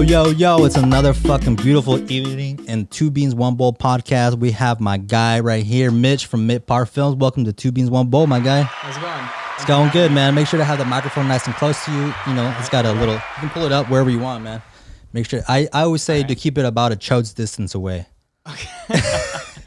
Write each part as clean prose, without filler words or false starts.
Yo, it's another fucking beautiful evening in Two Beans, One Bowl podcast. We have my guy right here, Mitch from Mitparfilms. Welcome to Two Beans, One Bowl, my guy. How's it going? It's going good, man. Make sure to have the microphone nice and close to you. You know, it's got a little, you can pull it up wherever you want, man. Make sure, I always say to keep it about a chode's distance away. Okay.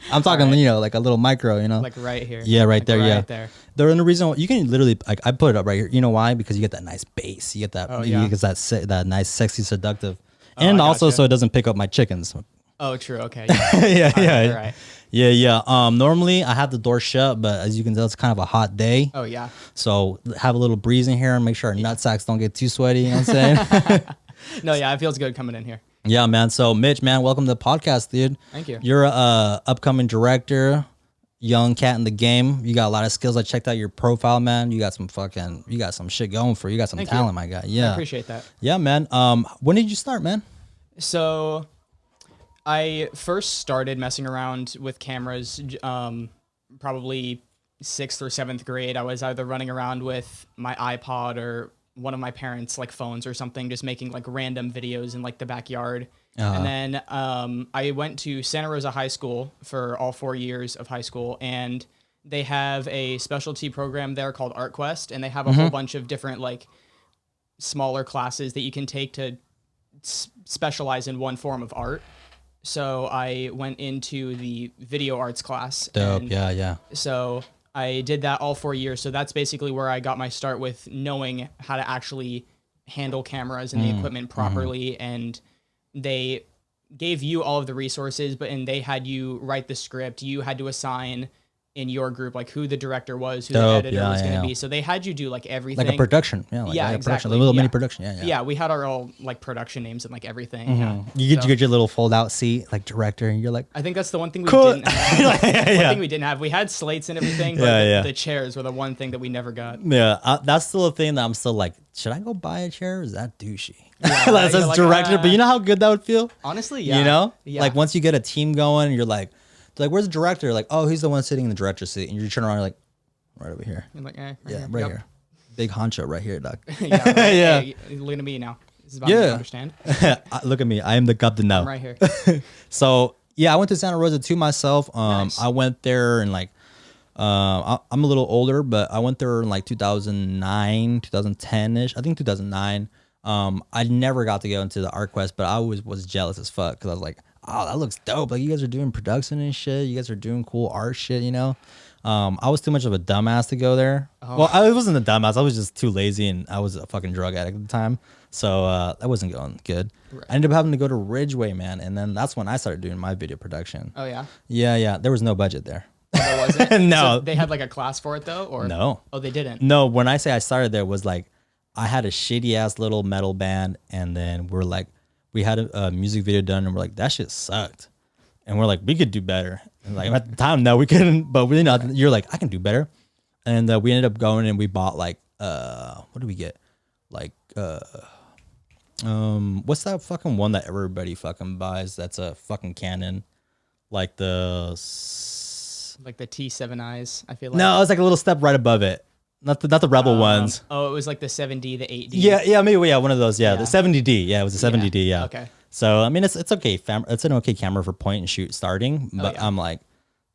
I'm talking, you know, like a little micro, you know? Like right here. Yeah, right like there, right yeah. There. The reason you can literally, like, I put it up right here. You know why? Because you get that nice bass. You get that, you get that nice, sexy, seductive. And also so it doesn't pick up my chickens. Oh, true. Okay. Yeah. Right. Yeah. Normally I have the door shut, but as you can tell, it's kind of a hot day. Oh, yeah. So have a little breeze in here and make sure our nut sacks don't get too sweaty. You know what I'm saying? No, yeah, it feels good coming in here. Yeah, man. So Mitch, man, welcome to the podcast, dude. Thank you. You're a upcoming director, young cat in the game. You got a lot of skills. I checked out your profile, man. You got some shit going for you. You got some talent, my guy. Yeah. I appreciate that. Yeah, man. When did you start, man? So I first started messing around with cameras probably 6th or 7th grade. I was either running around with my iPod or one of my parents' like phones or something, just making like random videos in like the backyard. And then I went to Santa Rosa High School for all 4 years of high school, and they have a specialty program there called Art Quest, and they have a whole bunch of different like smaller classes that you can take to specialize in one form of art. So I went into the video arts class. Dope. Yeah. So I did that all 4 years. So that's basically where I got my start with knowing how to actually handle cameras and the equipment properly. And they gave you all of the resources, and they had you write the script. You had to assign in your group like who the director was, who the editor was going to be. So they had you do like everything. Like a production. Yeah, exactly. Production, a little mini production. Yeah. We had our own like production names and like everything. Yeah. You get your little fold out seat, like director, and you're like, I think that's the one thing we cool. didn't have. One thing we didn't have. We had slates and everything, but the chairs were the one thing that we never got. Yeah, that's still a thing that I'm still like, should I go buy a chair? Or is that douchey? Yeah, that's like, director, but you know how good that would feel? Honestly, yeah. You know? Yeah. Like once you get a team going, you're like, where's the director? Like, oh, he's the one sitting in the director's seat. And you turn around, you're like, right over here. You're like, right here. Big honcho right here, doc. Yeah. Right. Hey, look at me now. This is about me to understand. Look at me. I am the captain now. I'm right here. So, yeah, I went to Santa Rosa too myself. Nice. I went there in like, I'm a little older, but I went there in like 2009, 2010-ish. I think 2009. I never got to go into the Art Quest, but I always was jealous as fuck because I was like, oh, that looks dope. Like you guys are doing production and shit. You guys are doing cool art shit, you know? I was too much of a dumbass to go there. Oh. Well, I wasn't a dumbass. I was just too lazy and I was a fucking drug addict at the time. So that wasn't going good. Right. I ended up having to go to Ridgeway, man. And then that's when I started doing my video production. Oh, yeah? Yeah. There was no budget there. Oh, there wasn't? No. So they had like a class for it though? Or no. Oh, they didn't? No, when I say I started there was like, I had a shitty ass little metal band and then we had a music video done and we're like, that shit sucked. And we're like, we could do better. And like at the time, no, we couldn't, but we know you're like, I can do better. And we ended up going and we bought like, what did we get? Like, what's that fucking one that everybody fucking buys? That's a fucking Canon. Like the T7Is, I feel like. No, it's like a little step right above it. Not the Rebel ones. Oh, it was like the 7D, the 8D. Yeah, maybe one of those. Yeah, the 70D. Yeah, it was a 70D. Yeah. Okay. So I mean, it's okay. It's an okay camera for point and shoot starting, but I'm like,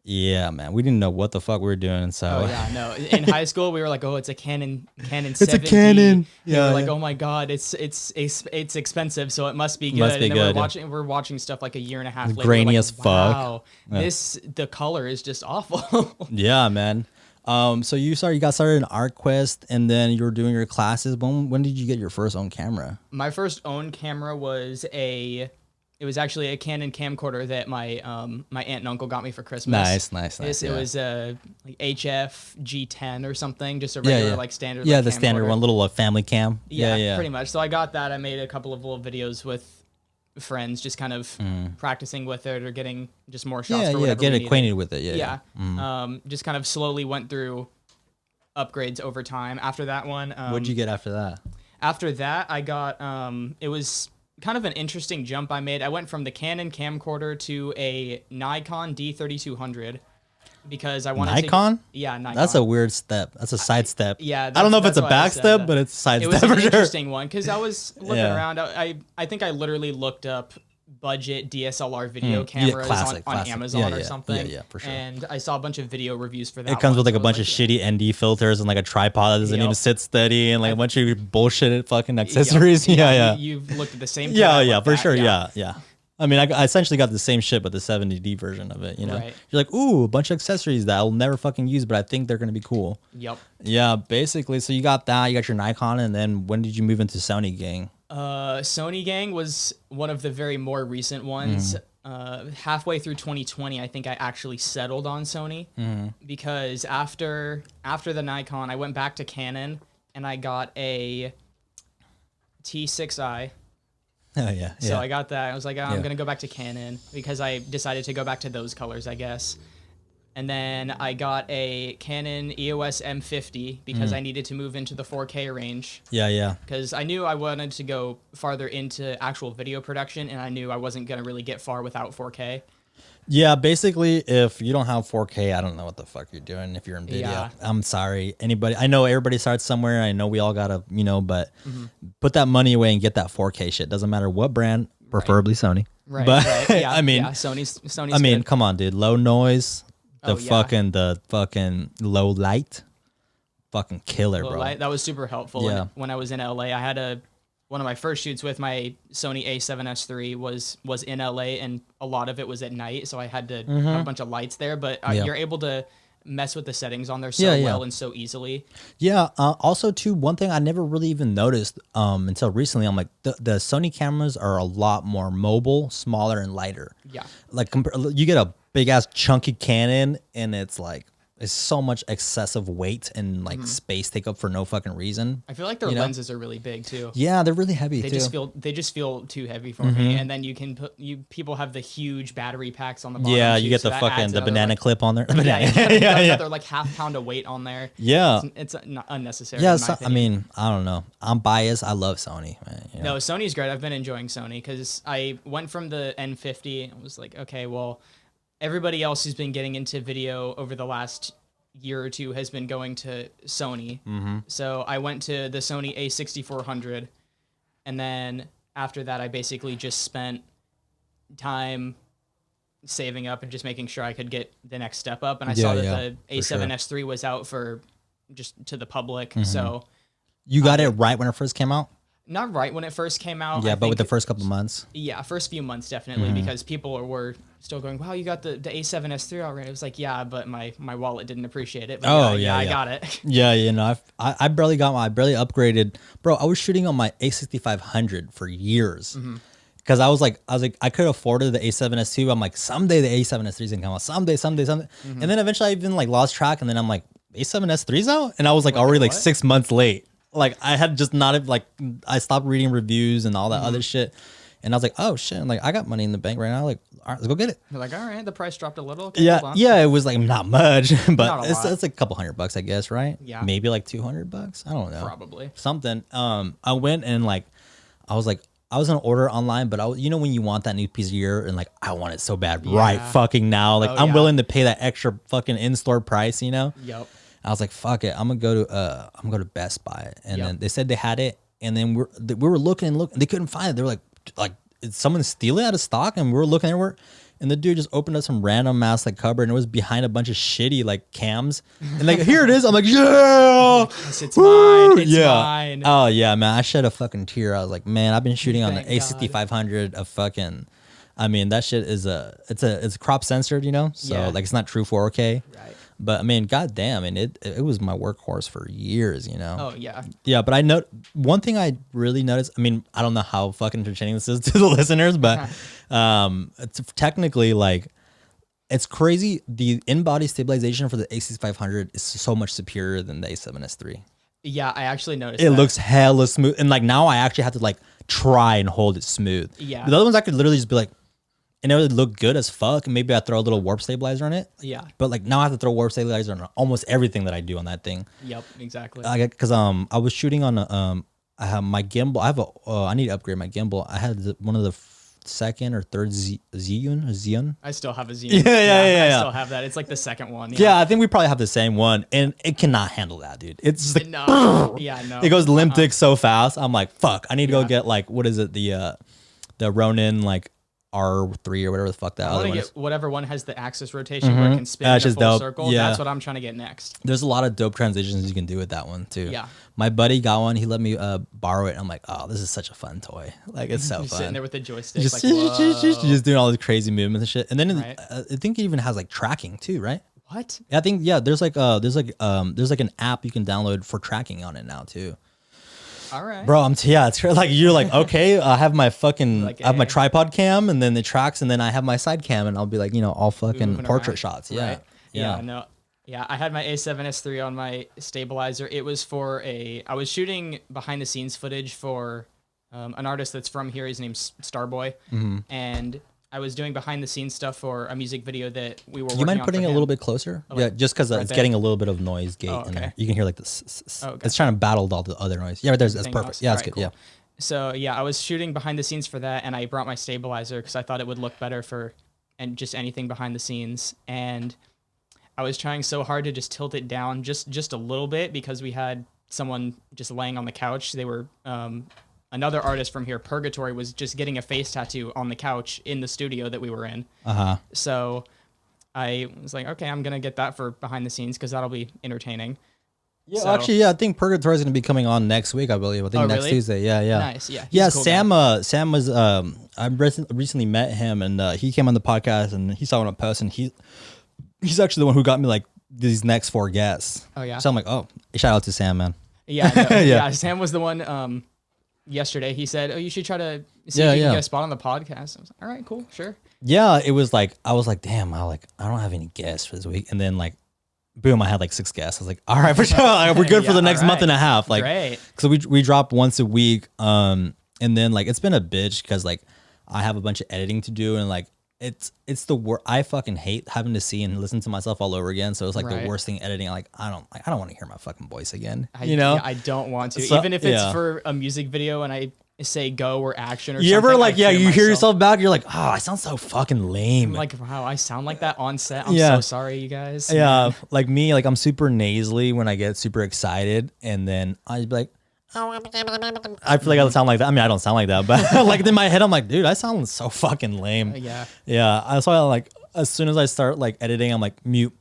yeah, man, we didn't know what the fuck we were doing. So no. In high school, we were like, oh, it's a Canon 70. It's a Canon. Yeah. We're like, oh my god, it's expensive, so it must be good. And then we're watching stuff like a year and a half later. Grainy like, as fuck. Wow, the color is just awful. Yeah, man. So you got started in Art Quest, and then you were doing your classes. When did you get your first own camera? My first own camera was actually a Canon camcorder that my aunt and uncle got me for Christmas. Nice. It was a like HF G10 or something, just a regular like standard. Yeah, like, the standard one, little family cam. Yeah, pretty much. So I got that. I made a couple of little videos with friends, just kind of practicing with it or getting just more shots. Get acquainted with it. Just kind of slowly went through upgrades over time. After that one, what'd you get after that? After that, I got it was kind of an interesting jump I made. I went from the Canon camcorder to a Nikon D3200. because I wanted Nikon? to. Yeah, Nikon. That's a weird step. That's a side step. Yeah, I don't know if it's a that's why I back said step, that. but it's a side It was step an for sure. interesting one because I was looking Yeah. around. I think I literally looked up budget DSLR video Yeah, cameras classic. on Amazon or something. Yeah, for sure. And I saw a bunch of video reviews for that. It comes with like so a I bunch was of shitty ND filters and like a tripod that doesn't Yep. even sit steady and like a bunch of bullshit fucking accessories. Yeah. You've looked at the same. kit Yeah, I yeah, looked for at, sure. Yeah. I mean, I essentially got the same shit, but the 70D version of it. You know, Right. you're like, ooh, a bunch of accessories that I'll never fucking use, but I think they're gonna be cool. Yep. Yeah, basically. So you got that, you got your Nikon, and then when did you move into Sony, gang? Sony gang was one of the very more recent ones. Halfway through 2020, I think I actually settled on Sony because after the Nikon, I went back to Canon and I got a T6i. Oh yeah. So I got that. I was like, I'm Yeah. going to go back to Canon because I decided to go back to those colors, I guess. And then I got a Canon EOS M50 because I needed to move into the 4K range Yeah. because I knew I wanted to go farther into actual video production and I knew I wasn't going to really get far without 4K. Yeah, basically, if you don't have 4K, I don't know what the fuck you're doing if you're in video. Yeah. I'm sorry. Anybody, I know everybody starts somewhere. I know we all gotta, but put that money away and get that 4K shit. Doesn't matter what brand, preferably Sony. Right. But right. Yeah, I mean, Sony's I mean, good. come on, dude. Low noise, Oh, yeah. the fucking low light, fucking killer, bro. That was super helpful. Yeah. When I was in LA, I had one of my first shoots with my Sony A7S III was in LA, and a lot of it was at night, so I had to have a bunch of lights there. But Yeah. you're able to mess with the settings on there so Yeah, yeah. well and so easily. Yeah. Also, too, one thing I never really even noticed until recently, I'm like, the Sony cameras are a lot more mobile, smaller, and lighter. Yeah. Like you get a big ass chunky Canon, and it's like it's so much excessive weight and like space take up for no fucking reason. I feel like their You know? lenses are really big too. Yeah, they're really heavy They too. just feel too heavy for me. And then people have the huge battery packs on the bottom. Yeah, too, you get so the that fucking adds the another, banana like, clip on there. yeah, yeah. another like half pound of weight on there. Yeah. It's not unnecessary. Yeah, in my I opinion. mean, I don't know. I'm biased. I love Sony, man. You know? No, Sony's great. I've been enjoying Sony because I went from the N50 and was like, okay, well, everybody else who's been getting into video over the last year or two has been going to Sony. So I went to the Sony A6400, and then after that, I basically just spent time saving up and just making sure I could get the next step up. And I saw that the for sure. A7S III was out for just to the public. So You got it right when it first came out. not right when it first came out. Yeah, I but with the think- first couple months. Yeah, first few months definitely because people were still going, "Wow, you got the A7S III already." It was like, "Yeah, but my wallet didn't appreciate it." But Oh, yeah, I yeah. got it. Yeah, I barely got I barely upgraded, bro. I was shooting on my A6500 for years because I was like, I could afford the A7S II. I'm like, someday the A7S III is gonna come out. Someday. And then eventually I even like lost track, and then I'm like, A7S III's out, and I was like already like what? 6 months late. Like I had just not like I stopped reading reviews and all that other shit, and I was like, oh shit, I'm like I got money in the bank right now. Like, all right, let's go get it. They're like, "All right, the price dropped a little." Okay, hold on." Yeah, it was like not much, but Not a lot. it's like a couple $100, I guess, right? Yeah. Maybe like $200. I don't know. Probably. Something. I went and like, I was gonna order online, but when you want that new piece of gear and like I want it so bad right Yeah. fucking now. Like Oh, I'm yeah. willing to pay that extra fucking in-store price, Yep. I was like, fuck it, I'm gonna go to Best Buy, and Yep. then they said they had it, and then we were looking and they couldn't find it. They were like, did someone steal it out of stock? And we were looking everywhere, and the dude just opened up some random ass like cupboard, and it was behind a bunch of shitty like cams, and like here it is. I'm like, yeah, Yes, it's mine. It's mine. Oh yeah, man, I shed a fucking tear. I was like, man, I've been shooting on the Thank A6500 of fucking. I mean, that shit is it's crop censored, so Yeah. like it's not true 4K. Right. But I mean, goddamn, and it was my workhorse for years, Oh yeah. Yeah, but I know one thing I really noticed. I mean, I don't know how fucking entertaining this is to the listeners, but it's technically like it's crazy. The in-body stabilization for the A6500 is so much superior than the A7S III. Yeah, I actually noticed. It that. looks hella smooth, and like now I actually have to like try and hold it smooth. Yeah. The other ones I could literally just be like, and it would look good as fuck. And maybe I throw a little warp stabilizer on it. Yeah. But like now I have to throw warp stabilizer on almost everything that I do on that thing. Yep. Exactly. Because I was shooting on I have my gimbal. I need to upgrade my gimbal. I had one of the second or third Xeon. I still have a Xeon. Yeah. I still have that. It's like the second one. Yeah, I think we probably have the same one, and it cannot handle that, dude. It's just like No. Yeah, no. it goes limp dick so fast. I'm like, fuck. I need to go get like what is it the Ronin like R3 or whatever the fuck that I other want one to is. get whatever one has the axis rotation where it can spin in a just full dope. circle. Yeah. That's what I'm trying to get next. There's a lot of dope transitions you can do with that one too. Yeah. My buddy got one. He let me borrow it. And I'm like, oh, this is such a fun toy. Like it's so You're fun. sitting there with the joystick, Just, like, whoa. just doing all these crazy movements and shit. And then Right. I think it even has like tracking too, right? What? I think there's like an app you can download for tracking on it now too. All right. Bro, it's like you're like, okay, I have my fucking Like, I have my hey. tripod cam and then it tracks and then I have my side cam and I'll be like, all fucking Moving portrait around. shots. Yeah. Right. Yeah. No. Yeah, I had my A7S3 on my stabilizer. It was for I was shooting behind the scenes footage for an artist that's from here. His name's Starboy. Mm-hmm. And I was doing behind the scenes stuff for a music video that we were working You mind on putting for it a him. little bit closer? Oh, Yeah, like, just because right it's there? getting a little bit of noise gate Oh, in there. okay. You can hear like Oh, it's trying to battle all the other noise. Yeah, right there's that's Thing perfect. off. Yeah, that's Alright, good. Yeah. cool. So yeah, I was shooting behind the scenes for that, and I brought my stabilizer because I thought it would look better and just anything behind the scenes. And I was trying so hard to just tilt it down just a little bit because we had someone just laying on the couch. They were another artist from here, Purgatory, was just getting a face tattoo on the couch in the studio that we were in. So I was like, okay, I'm gonna get that for behind the scenes because that'll be entertaining. Yeah, So- actually, yeah, I think Purgatory is going to be coming on next week, I believe. I think Oh, next really? Tuesday. Yeah, yeah. Nice, yeah. He's Yeah, a cool guy. Sam was I recently met him and he came on the podcast and he saw what I'm posting. He's actually the one who got me like these next 4 guests. Oh, yeah? So I'm like, oh, shout out to Sam, man. Yeah, no, Yeah. yeah. Sam was the one. Yesterday, he said, "Oh, you should try to see Yeah, if you yeah. can get a spot on the podcast." I was like, "All right, cool, sure." Yeah, it was like I was like, damn, I don't have any guests for this week. And then like boom, I had like 6 guests. I was like, all right, for sure. Like, we're good for Yeah, the next all month and a right. half. Like Great. because we drop once a week. And then like it's been a bitch because like I have a bunch of editing to do and like it's the worst. I fucking hate having to see and listen to myself all over again. So it's like the Right. worst thing editing. Like I don't want to hear my fucking voice again. Yeah, I don't want to, So- even if it's yeah. for a music video and I say go or action or You something. ever like I you hear myself. yourself back? You're like, oh, I sound so fucking lame. I'm like, wow, I sound like that on set. I'm Yeah. so sorry, you guys. yeah, like me, like I'm super nasally when I get super excited, and then I'd be like, I feel like I sound like that. I mean, I don't sound like that, but like in my head, I'm like, dude, I sound so fucking lame. Yeah. Yeah, I saw like as soon as I start like editing, I'm like mute.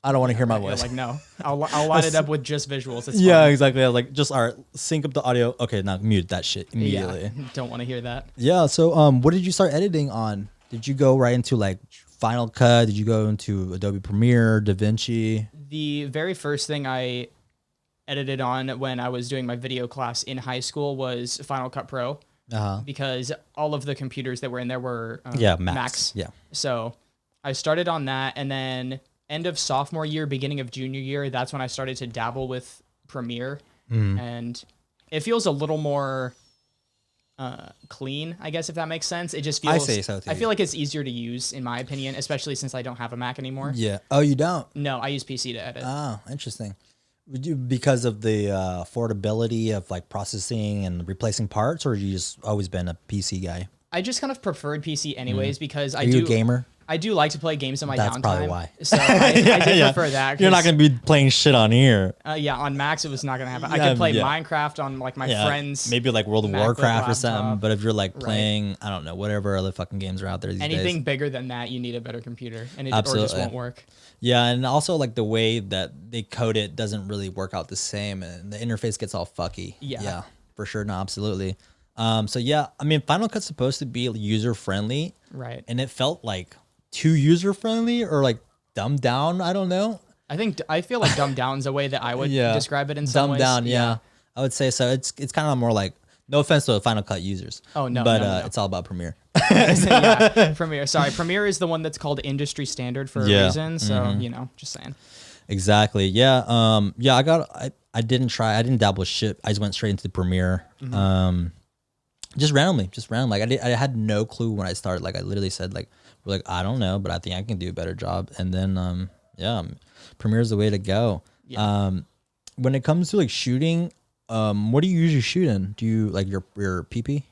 I don't want to hear my You're voice. like, no, I'll line it up with just visuals. It's Yeah, fine. exactly. I was like, just all right, sync up the audio. Okay, now mute that shit immediately. Yeah, don't want to hear that. Yeah. So, what did you start editing on? Did you go right into like Final Cut? Did you go into Adobe Premiere, DaVinci? The very first thing I edited on when I was doing my video class in high school was Final Cut Pro because all of the computers that were in there were Macs. Yeah. So I started on that, and then end of sophomore year, beginning of junior year, that's when I started to dabble with Premiere, and it feels a little more clean, I guess, if that makes sense. It just feels. I say so, too. I feel like it's easier to use, in my opinion, especially since I don't have a Mac anymore. Yeah. Oh, you don't? No, I use PC to edit. Oh, interesting. Would you because of the affordability of like processing and replacing parts, or you just always been a PC guy? I just kind of preferred PC anyways because Are you a gamer? I do like to play games in my That's downtime. probably why. So I did prefer that. You're not 'cause, gonna be playing shit on here. yeah, on Macs it was not gonna happen. I Yeah, could play yeah. Minecraft on like my friends. maybe like World of MacBook Warcraft or something. laptop. But if you're like Right. playing, I don't know, whatever other fucking games are out there these Anything days. bigger than that, you need a better computer, and it or just Absolutely. won't work. Yeah, and also like the way that they code it doesn't really work out the same, and the interface gets all fucky. Yeah. for sure. No, absolutely. So yeah, I mean, Final Cut's supposed to be user friendly, Right. and it felt like too user friendly or like dumbed down. I don't know. I feel like dumbed down's a way that I would describe it in some Dumbed ways. down. Yeah, I would say so. It's kind of more like, no offense to the Final Cut users. Oh, no, but no. it's all about Premiere. Yeah, Premiere. Sorry, Premiere is the one that's called industry standard for a Yeah. reason. So just saying. Exactly. Yeah. Yeah. I didn't dabble with shit. I just went straight into Premiere. Just randomly. Like I had no clue when I started. Like I literally said like, we're like, I don't know, but I think I can do a better job. And then Premiere is the way to go. Yeah. When it comes to like shooting, what do you usually shoot in? Do you like your PP?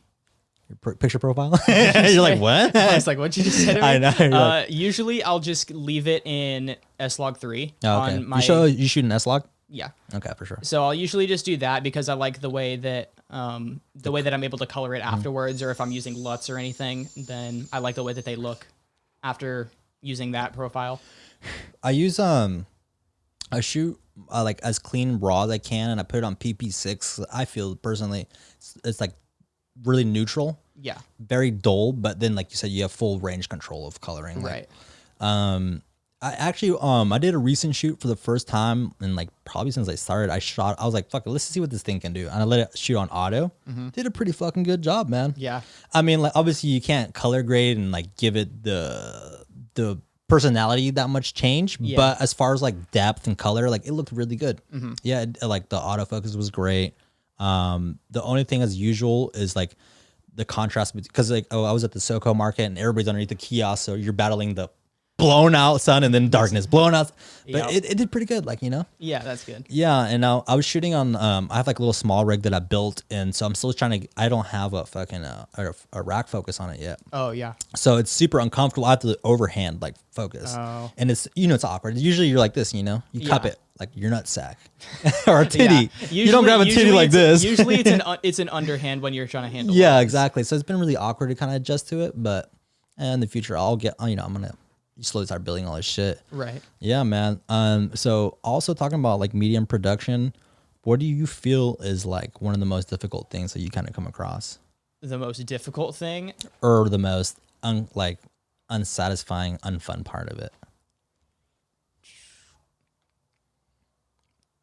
picture profile. You're like, what? I was like, what'd you just say to me? I know. You're like, Usually I'll just leave it in S-Log3 oh, okay. on my. You shoot an S-Log? Yeah. Okay, for sure. So I'll usually just do that because I like the way that I'm able to color it afterwards, or if I'm using LUTs or anything, then I like the way that they look after using that profile. I use I shoot like as clean raw as I can, and I put it on PP6. I feel personally, it's like really neutral. Yeah. Very dull, but then like you said, you have full range control of coloring. Like, Right. I actually I did a recent shoot for the first time, and like probably since I started, I was like, fuck it, let's see what this thing can do. And I let it shoot on auto. Did a pretty fucking good job, man. Yeah. I mean, like obviously you can't color grade and like give it the personality that much change, but as far as like depth and color, like it looked really good. Yeah, like the autofocus was great. The only thing as usual is like the contrast, because like I was at the SoCo market and everybody's underneath the kiosk, so you're battling the blown out sun and then darkness, blown out. But it did pretty good, like, you know? Yeah, that's good. Yeah, and now I was shooting on, I have like a little small rig that I built, and so I'm still trying to, I don't have a fucking, a rack focus on it yet. Oh, yeah. So it's super uncomfortable. I have to overhand like focus. Oh. And it's, you know, it's awkward. Usually you're like this, you know? You cup it like your nut sack or a titty. You don't grab a titty like this. Usually it's an underhand when you're trying to handle Yeah, it. exactly. So it's been really awkward to kind of adjust to it, but in the future I'll get, you know, I'm going to slowly start building all this shit. Right. Yeah, man. So also talking about like medium production, what do you feel is like one of the most difficult things that you kind of come across? The most difficult thing? Or the most unsatisfying, unfun part of it?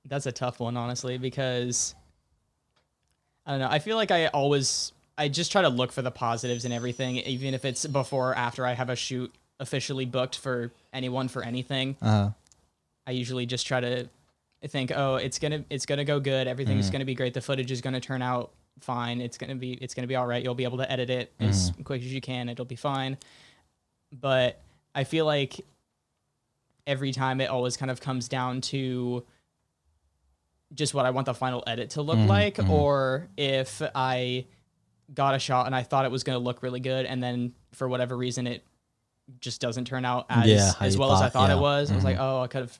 That's a tough one, honestly, because I don't know. I feel like I just try to look for the positives in everything, even if it's before or after I have a shoot officially booked for anyone for anything. I usually just try to think, oh, it's gonna go good. Everything's gonna be great. The footage is gonna turn out fine. It's gonna be all right. You'll be able to edit it as quick as you can. It'll be fine. But I feel like every time it always kind of comes down to just what I want the final edit to look like, or if I got a shot and I thought it was going to look really good, and then for whatever reason it just doesn't turn out as well as I thought it was. I was like, oh, I could have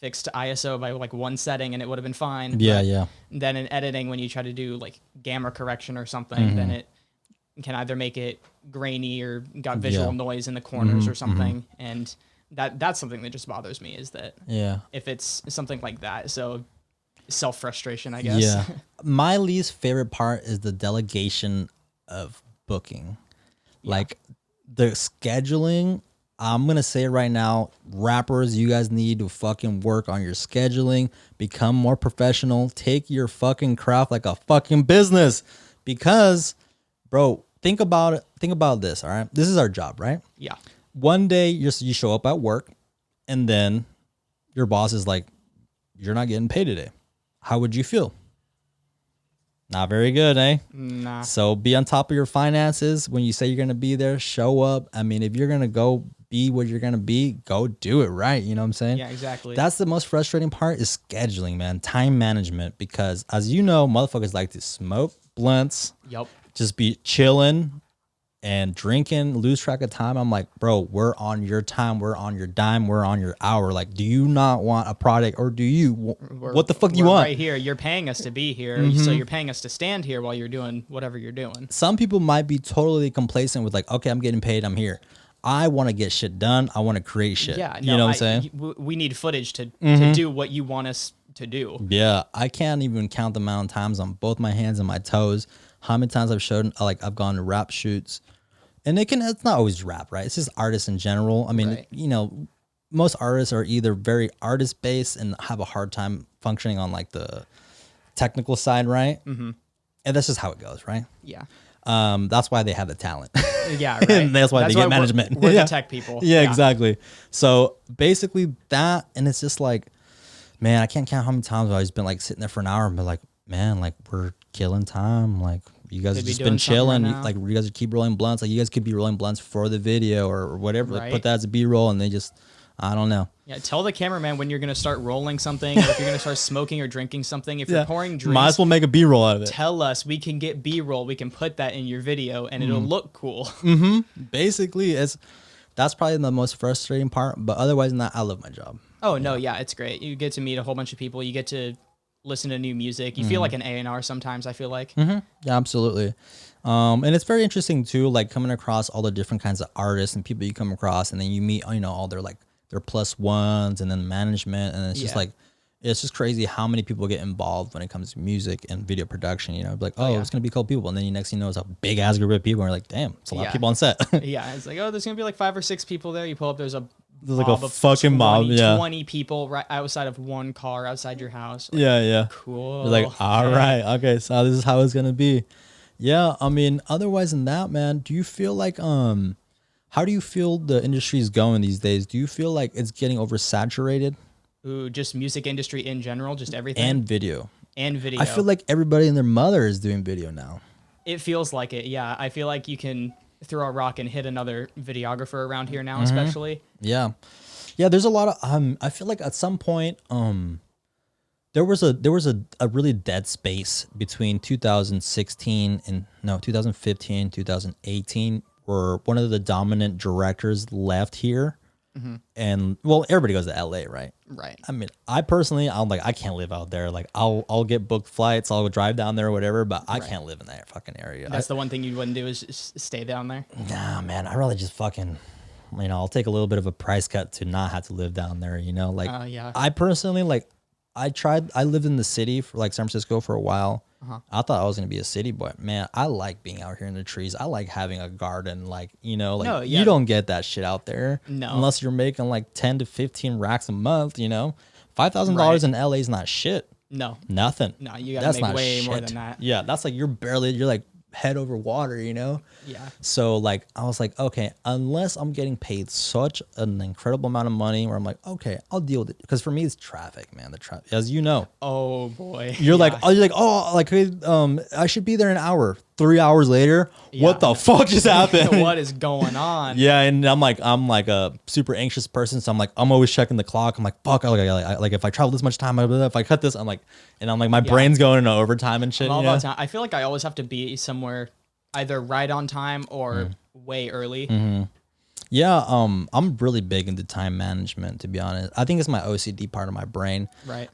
fixed ISO by like one setting and it would have been fine. Yeah, but yeah. Then in editing, when you try to do like gamma correction or something, then it can either make it grainy or got visual noise in the corners or something. And that's something that just bothers me, is that if it's something like that. So self-frustration, I guess. Yeah. My least favorite part is the delegation of booking. Like the scheduling, I'm going to say it right now, rappers, you guys need to fucking work on your scheduling, become more professional, take your fucking craft like a fucking business, because bro, think about it. Think about this. All right. This is our job, right? Yeah. One day you show up at work and then your boss is like, you're not getting paid today. How would you feel? Not very good, eh? Nah. So be on top of your finances. When you say you're going to be there, show up. I mean, if you're going to go be what you're going to be, go do it right. You know what I'm saying? Yeah, exactly. That's the most frustrating part, is scheduling, man. Time management. Because as you know, motherfuckers like to smoke blunts. Yep. Just be chilling and drinking, lose track of time. I'm like, bro, we're on your time, we're on your dime, we're on your hour. Like, do you not want a product, or do you? What the fuck do you want? Right here, you're paying us to be here, so you're paying us to stand here while you're doing whatever you're doing. Some people might be totally complacent with like, okay, I'm getting paid, I'm here. I want to get shit done. I want to create shit. Yeah, you know what I'm saying? We need footage to do what you want us to do. Yeah, I can't even count the amount of times on both my hands and my toes how many times I've gone to rap shoots. And it's not always rap, right? It's just artists in general. I mean, you know, most artists are either very artist based and have a hard time functioning on like the technical side, right? And that's just how it goes, right? Yeah. That's why they have the talent. Yeah, right. And that's why they get management. We're the tech people. Yeah, exactly. So basically that, and it's just like, man, I can't count how many times I've been like sitting there for an hour and be like, man, like we're killing time. Like you guys have just been chilling. Like you guys keep rolling blunts. Like you guys could be rolling blunts for the video or whatever. Like, put that as a B-roll, and they just, I don't know. Yeah, tell the cameraman when you're gonna start rolling something, or if you're gonna start smoking or drinking something. If you're pouring drinks, might as well make a B-roll out of it. Tell us. We can get B-roll. We can put that in your video, and it'll look cool. Basically, that's probably the most frustrating part. But otherwise than that, I love my job. Oh no, yeah, it's great. You get to meet a whole bunch of people. You get to listen to new music. You feel like an A&R sometimes. I feel like. Yeah, absolutely. And it's very interesting too, like coming across all the different kinds of artists and people you come across, and then you meet, all their plus ones and then management, and it's just like, it's just crazy how many people get involved when it comes to music and video production. Like, it's gonna be cool people, and then you next thing you know, it's a big ass group of people, and you're like, damn, it's a lot of people on set. Yeah, it's like, there's gonna be like 5 or 6 people there. You pull up, there's like a fucking mob, 20 people right outside of one car outside your house. Like, yeah. Cool. You're like, all right, okay, so this is how it's gonna be. Yeah, I mean, otherwise than that, man, do you feel like how do you feel the industry is going these days? Do you feel like it's getting oversaturated? Ooh, just music industry in general, just everything. And video. I feel like everybody and their mother is doing video now. It feels like it, yeah. I feel like you can throw a rock and hit another videographer around here now, especially. Yeah. Yeah, there's a lot of I feel like at some point there was a really dead space between 2016 and 2015, 2018, where one of the dominant directors left here. And well, everybody goes to LA, right? Right. I mean, I personally, I'm like, I can't live out there. Like, I'll get booked flights, I'll drive down there or whatever, but I can't live in that fucking area. That's the one thing you wouldn't do is just stay down there. Nah, man, I rather just fucking, I'll take a little bit of a price cut to not have to live down there. Like, yeah. I personally I lived in the city for San Francisco for a while. I thought I was gonna be a city boy. Man, I like being out here in the trees. I like having a garden. You don't get that shit out there. No. Unless you're making 10 to 15 racks a month. $5,000 in LA is not shit. No. Nothing. No, you gotta make way more than that. Yeah, that's you're head over water, Yeah. So I was like, okay, unless I'm getting paid such an incredible amount of money where I'm like, okay, I'll deal with it. Because for me, it's traffic, man. The traffic, as you know. Oh boy. You're I should be there an hour. 3 hours later, what the fuck just happened? What is going on? Yeah, and I'm a super anxious person, so I'm always checking the clock. I'm like, fuck, if I travel this much time, if I cut this, my brain's going into overtime and shit. All about time. I feel like I always have to be somewhere either right on time or way early. Yeah, I'm really big into time management, to be honest. I think it's my OCD part of my brain. Right.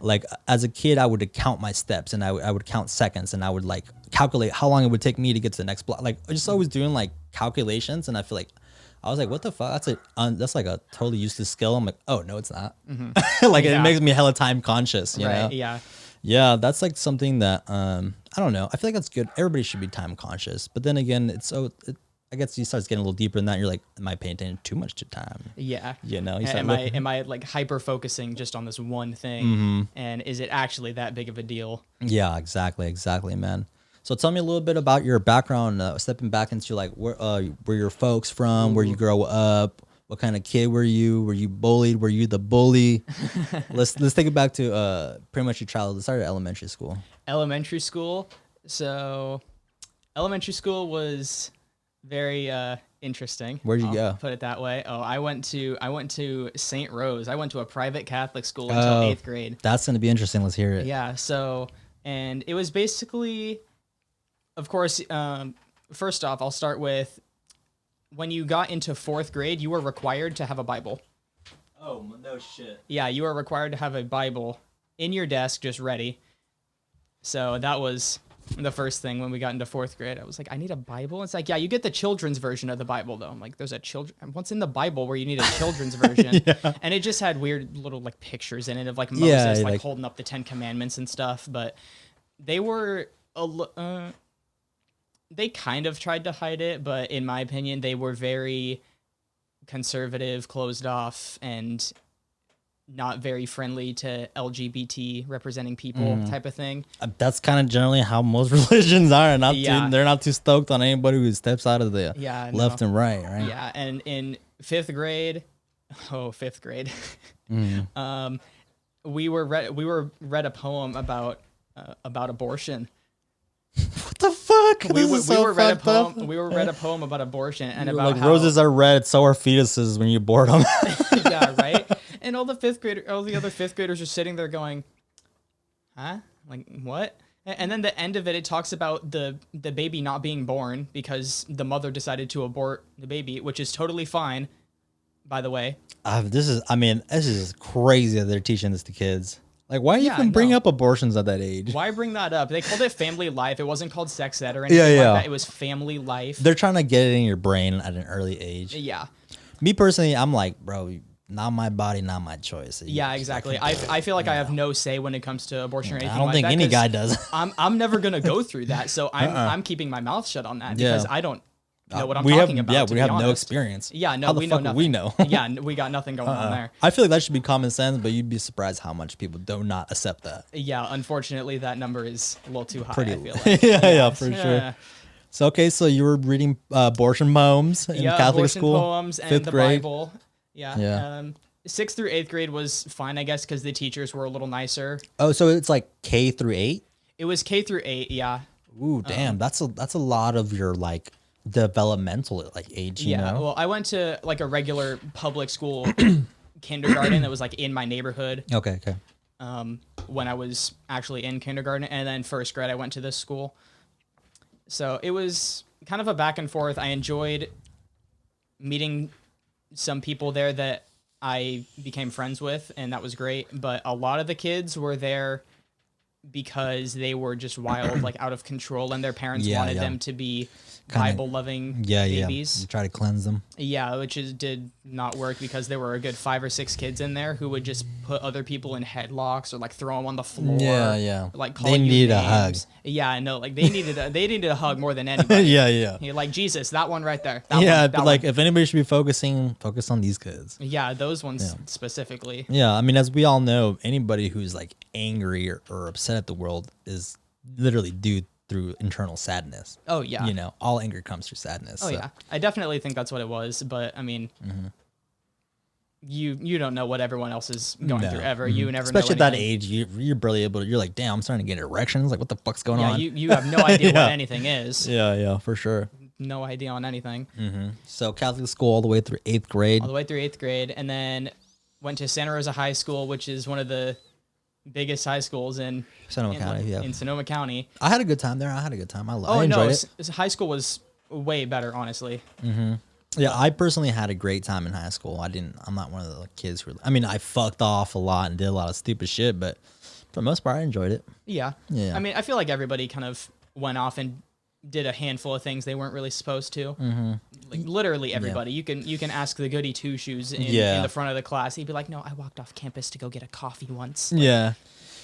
As a kid, I would count my steps and I would count seconds and I would calculate how long it would take me to get to the next block. Just always doing calculations, and I feel I was like, what the fuck? That's a totally useless skill. I'm like, oh no, it's not. It makes me hella time conscious. You know? Yeah. Yeah, that's something that I don't know. I feel like that's good. Everybody should be time conscious, but then again, I guess you start getting a little deeper than that. You're like, am I paying attention too much to time? Yeah. Am I hyper focusing just on this one thing? And is it actually that big of a deal? Yeah, exactly, man. So tell me a little bit about your background, stepping back into where your folks from, where you grow up, what kind of kid were you? Were you bullied? Were you the bully? Let's take it back to pretty much your childhood. Let's start at elementary school. Elementary school. So elementary school was very interesting. Where'd you go? Put it that way. Oh, I went to St. Rose. I went to a private Catholic school until 8th grade. That's gonna be interesting. Let's hear it. Yeah. So, and it was basically, of course, first off, I'll start with when you got into 4th grade, you were required to have a Bible. Oh no shit. Yeah, you were required to have a Bible in your desk, just ready. So that was the first thing when we got into 4th grade. I was like, I need a Bible. It's like, yeah, you get the children's version of the Bible though. I'm like, there's what's in the Bible where you need a children's version? Yeah. And it just had weird little pictures in it of Moses holding up the 10 Commandments and stuff. But they were they kind of tried to hide it, but in my opinion, they were very conservative, closed off, and not very friendly to LGBT representing people type of thing. That's kind of generally how most religions are. They're not too stoked on anybody who steps out of the left and right. Yeah, and in 5th grade, we were read a poem about abortion. What the fuck? We were read a poem about abortion and about how roses are red, so are fetuses when you board them. Yeah, right. all the other fifth graders are sitting there going, huh? Like, what? And then the end of it talks about the baby not being born because the mother decided to abort the baby, which is totally fine, by the way. This is crazy that they're teaching this to kids. Like, why even bring up abortions at that age? Why bring that up? They called it family life. It wasn't called sex ed or anything like that. It was family life. They're trying to get it in your brain at an early age. Yeah. Me personally, I'm like, bro, not my body, not my choice. Yeah, exactly. I feel like I have no say when it comes to abortion or anything like that. I don't think any guy does. I'm never going to go through that, so I'm keeping my mouth shut on that because I don't know what I'm talking about. Yeah, we have no experience. Yeah, no, we know nothing. We know. Yeah, we got nothing going on there. I feel like that should be common sense, but you'd be surprised how much people do not accept that. Yeah, unfortunately, that number is a little too high, I feel like. yeah, for sure. So, okay, so you were reading abortion poems in Catholic school? Abortion poems and the grade. Bible. Yeah. 6th through 8th grade was fine, I guess, because the teachers were a little nicer. Oh, so it's like K through 8? It was K through 8, yeah. Ooh, damn, that's a lot of your like developmental like age. You know? Well, I went to like a regular public school kindergarten that was like in my neighborhood. Okay. When I was actually in kindergarten, and then 1st grade I went to this school. So it was kind of a back and forth. I enjoyed meeting some people there that I became friends with, and that was great. But a lot of the kids were there because they were just wild, like out of control, and their parents wanted them to be Bible-loving babies. You try to cleanse them. Yeah, which did not work because there were a good 5 or 6 kids in there who would just put other people in headlocks or like throw them on the floor. Yeah. Or, like call they you needed names. a hug. Yeah, I know. Like they needed a hug more than anybody. yeah. Like Jesus, that one right there. But like if anybody should be focus on these kids. Yeah, those ones specifically. Yeah, I mean, as we all know, anybody who's like angry or upset at the world is literally due through internal sadness. Oh yeah. You know, all anger comes through sadness. Oh yeah. I definitely think that's what it was, but I mean, you don't know what everyone else is going through ever. You never know. Especially at that age, you're barely able to, you're like, damn, I'm starting to get erections. Like, what the fuck's going on? You have no idea what anything is. Yeah, for sure. No idea on anything. So Catholic school all the way through 8th grade. All the way through 8th grade, and then went to Santa Rosa High School, which is one of the biggest high schools in Sonoma County. In Sonoma County. I had a good time there. I enjoyed it. High school was way better, honestly. Yeah, I personally had a great time in high school. I'm not one of the kids who, I fucked off a lot and did a lot of stupid shit, but for the most part, I enjoyed it. Yeah. I mean, I feel like everybody kind of went off and did a handful of things they weren't really supposed to. Like literally everybody. You can ask the goody two shoes in the front of the class. He'd be like, "No, I walked off campus to go get a coffee once." Like,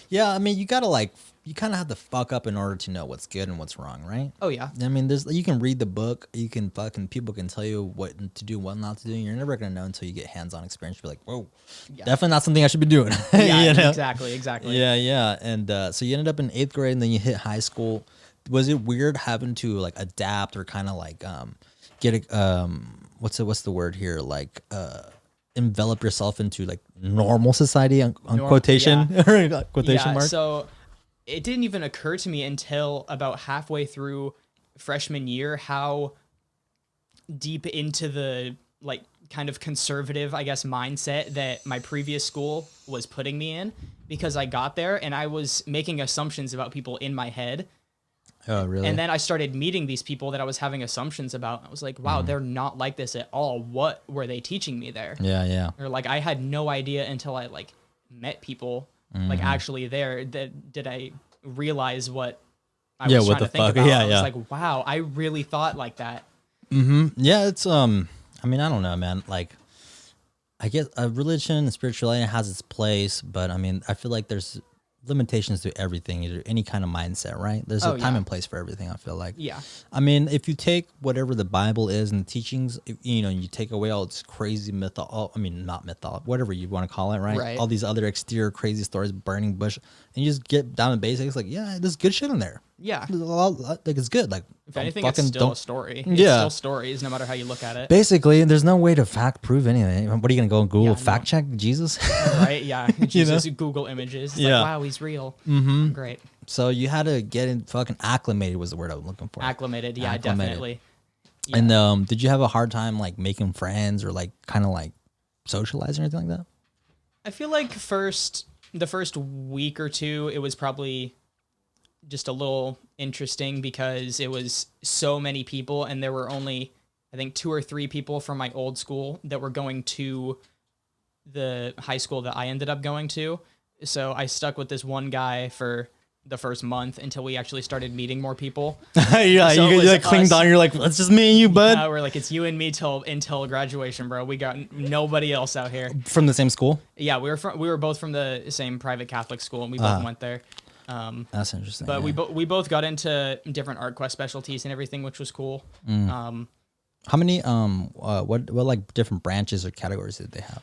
yeah. I mean, you gotta you kind of have to fuck up in order to know what's good and what's wrong, right? Oh yeah. I mean, you can read the book. You can people can tell you what to do, what not to do. You're never gonna know until you get hands-on experience. You're like, whoa, definitely not something I should be doing. Yeah, you know? exactly. Yeah. And so you ended up in 8th grade, and then you hit high school. Was it weird having to like adapt or kind of like get a what's the word here, like envelop yourself into like normal society on quotation quotation mark? So it didn't even occur to me until about halfway through freshman year how deep into the like kind of conservative, I guess, mindset that my previous school was putting me in, because I got there and I was making assumptions about people in my head. Oh, really? And then I started meeting these people that I was having assumptions about. I was like, wow, they're not like this at all. What were they teaching me there? Yeah. Or like, I had no idea until I like met people like actually there that did I realize what I was trying to think about. I was like, wow, I really thought like that. Yeah, it's I mean, I don't know, man. Like, I guess religion and spirituality has its place, but I mean, I feel like there's limitations to everything, either any kind of mindset, right? There's a time and place for everything, I feel like. Yeah. I mean, if you take whatever the Bible is and the teachings, you take away all this crazy not mythology, whatever you want to call it, right? All these other exterior crazy stories, burning bush, and you just get down to basics, like, yeah, there's good shit in there. Yeah. Like, it's good. Like, if anything, it's still a story. It's still stories, no matter how you look at it. Basically, there's no way to fact prove anything. What are you going to go and Google fact check Jesus? Right, yeah. Jesus, Google images. It's like, wow, he's real. Great. So you had to get in fucking acclimated was the word I was looking for. Acclimated, yeah, definitely. Yeah. And did you have a hard time like making friends or like kind of like socializing or anything like that? I feel like the first week or two, it was probably just a little interesting because it was so many people, and there were only, I think, 2 or 3 people from my old school that were going to the high school that I ended up going to. So I stuck with this one guy for the first month until we actually started meeting more people. Yeah, So you it was like clinged us. on. You're like, it's just me and you, bud. We're like, it's you and me until graduation, bro. We got nobody else out here. From the same school. Yeah, we were both from the same private Catholic school, and we both went there. That's interesting. But yeah. we both got into different art quest specialties and everything, which was cool. How many what like different branches or categories did they have?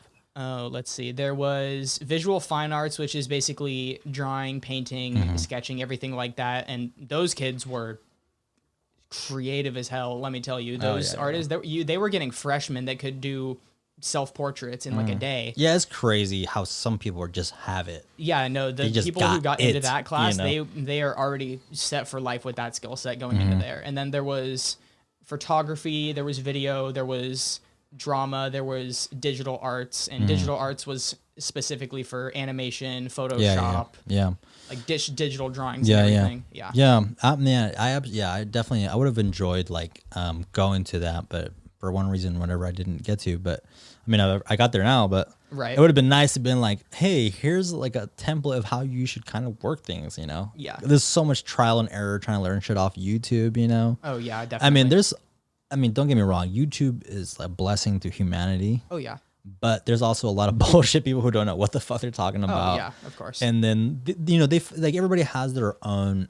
Let's see. There was visual fine arts, which is basically drawing, painting, sketching, everything like that. And those kids were creative as hell. Let me tell you, those artists they were getting freshmen that could do self-portraits in like a day. Yeah, it's crazy how some people just have it. Yeah, no, the just people who got got into it, that class, you know? they are already set for life with that skill set going into there. And then there was photography, there was video, there was drama, there was digital arts, and digital arts was specifically for animation, Photoshop, Yeah. like digital drawings and everything. Yeah. I definitely I would have enjoyed like going to that, but for one reason, whatever, I didn't get to. But I mean, I got there now, but Right. it would have been nice to have been like, hey, here's like a template of how you should kind of work things, you know? Yeah. There's so much trial and error trying to learn shit off YouTube, you know? Oh yeah, definitely. I mean, don't get me wrong, YouTube is a blessing to humanity, Oh yeah. but there's also a lot of bullshit people who don't know what the fuck they're talking about. Oh yeah, of course. And then you know, like everybody has their own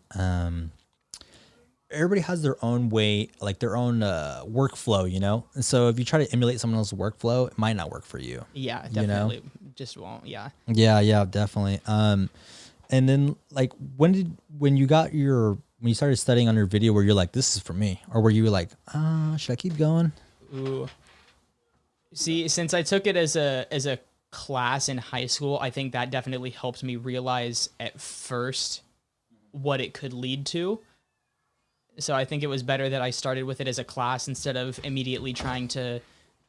way, like their own workflow, you know? And so if you try to emulate someone else's workflow, it might not work for you. Yeah, you know? definitely. Just won't. Yeah. Yeah, definitely. And then like when you started studying on your video, where you're like, this is for me, or were you like, should I keep going? Ooh. See, since I took it as a class in high school, I think that definitely helped me realize at first what it could lead to. So I think it was better that I started with it as a class instead of immediately trying to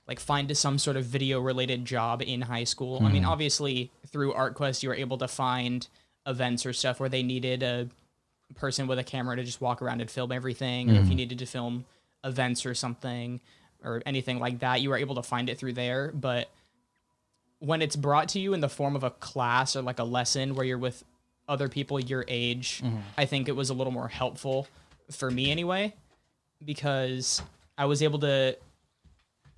like find some sort of video related job in high school. I mean, obviously through ArtQuest, you were able to find events or stuff where they needed a person with a camera to just walk around and film everything, or if you needed to film events or something or anything like that, you were able to find it through there. But when it's brought to you in the form of a class or like a lesson where you're with other people your age, I think it was a little more helpful for me anyway, because I was able to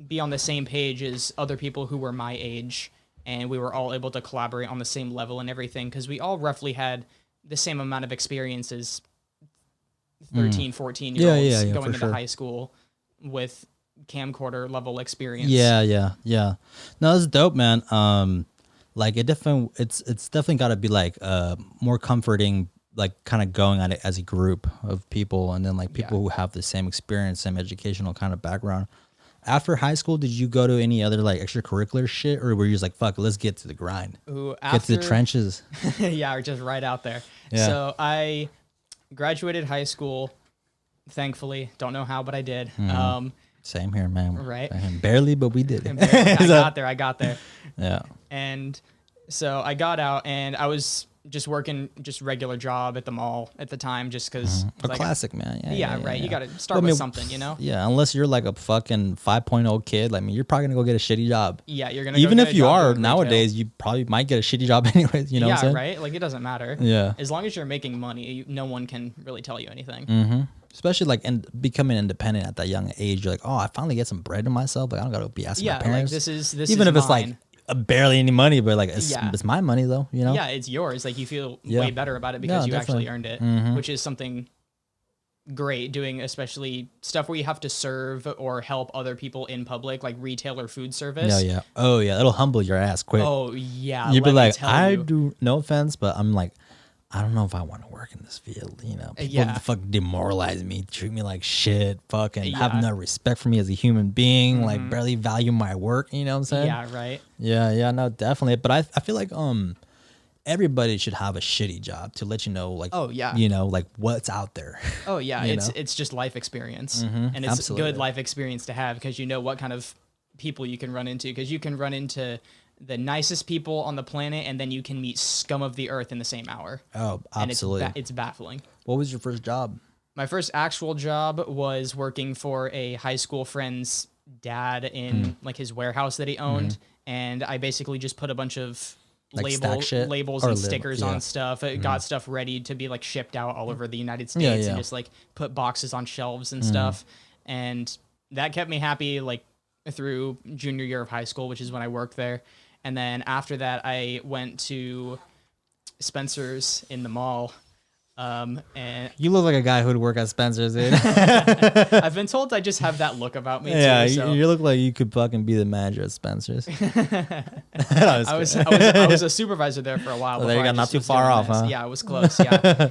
be on the same page as other people who were my age, and we were all able to collaborate on the same level and everything, because we all roughly had the same amount of experiences, 13, 14-year-olds going into high school with camcorder level experience. Yeah. No, that's dope, man. Like it's definitely got to be like more comforting, like kind of going at it as a group of people, and then like people who have the same experience, same educational kind of background. After high school, did you go to any other like extracurricular shit, or were you just like, fuck, let's get to the grind, get to the trenches? Yeah, or just right out there. Yeah. So I graduated high school, thankfully. Don't know how, but I did. Same here, man. Right. Barely, but we did it. I got there. Yeah. And so I got out, and I was just working just regular job at the mall at the time, just because Classic, man. Yeah, right. You got to start with something, you know? Yeah, unless you're like a fucking 5.0 kid, like me, you're probably gonna go get a shitty job. Yeah, you're gonna even go if you are nowadays, you probably might get a shitty job anyways. You know what I'm saying? Right. Like it doesn't matter. Yeah. As long as you're making money, no one can really tell you anything. Especially like becoming independent at that young age. You're like, oh, I finally get some bread to myself. Like I don't gotta be asking my parents. Like this even is if it's mine. like barely any money, but like it's my money though. You know? Yeah, it's yours. Like you feel way better about it because you actually earned it, which is something great. Doing especially stuff where you have to serve or help other people in public, like retail or food service. Yeah. Oh yeah, it'll humble your ass quick. Oh yeah. You'd be like, I do, no offense, but I'm like, I don't know if I want to work in this field. You know, people fuck demoralize me, treat me like shit, fucking have no respect for me as a human being, like barely value my work. You know what I'm saying? Yeah, right. Yeah, no, definitely. But I feel like everybody should have a shitty job to let you know, like, you know, like what's out there. Oh yeah, it's just life experience, and it's a good life experience to have because you know what kind of people you can run into, because you can run into the nicest people on the planet, and then you can meet scum of the earth in the same hour. Oh, absolutely. And it's baffling. What was your first job? My first actual job was working for a high school friend's dad in like his warehouse that he owned, and I basically just put a bunch of Like stack shit? labels Or and stickers yeah. on stuff. It got stuff ready to be like shipped out all over the United States, yeah. and just like put boxes on shelves and stuff. And that kept me happy like through junior year of high school, which is when I worked there. And then after that, I went to Spencer's in the mall. And You look like a guy who'd work at Spencer's, dude. I've been told I just have that look about me Yeah, too. So. you look like you could fucking be the manager at Spencer's. I was a supervisor there for a while. Well, there you before I go, not just too was far doing off, this. huh? Yeah, it was close. Yeah.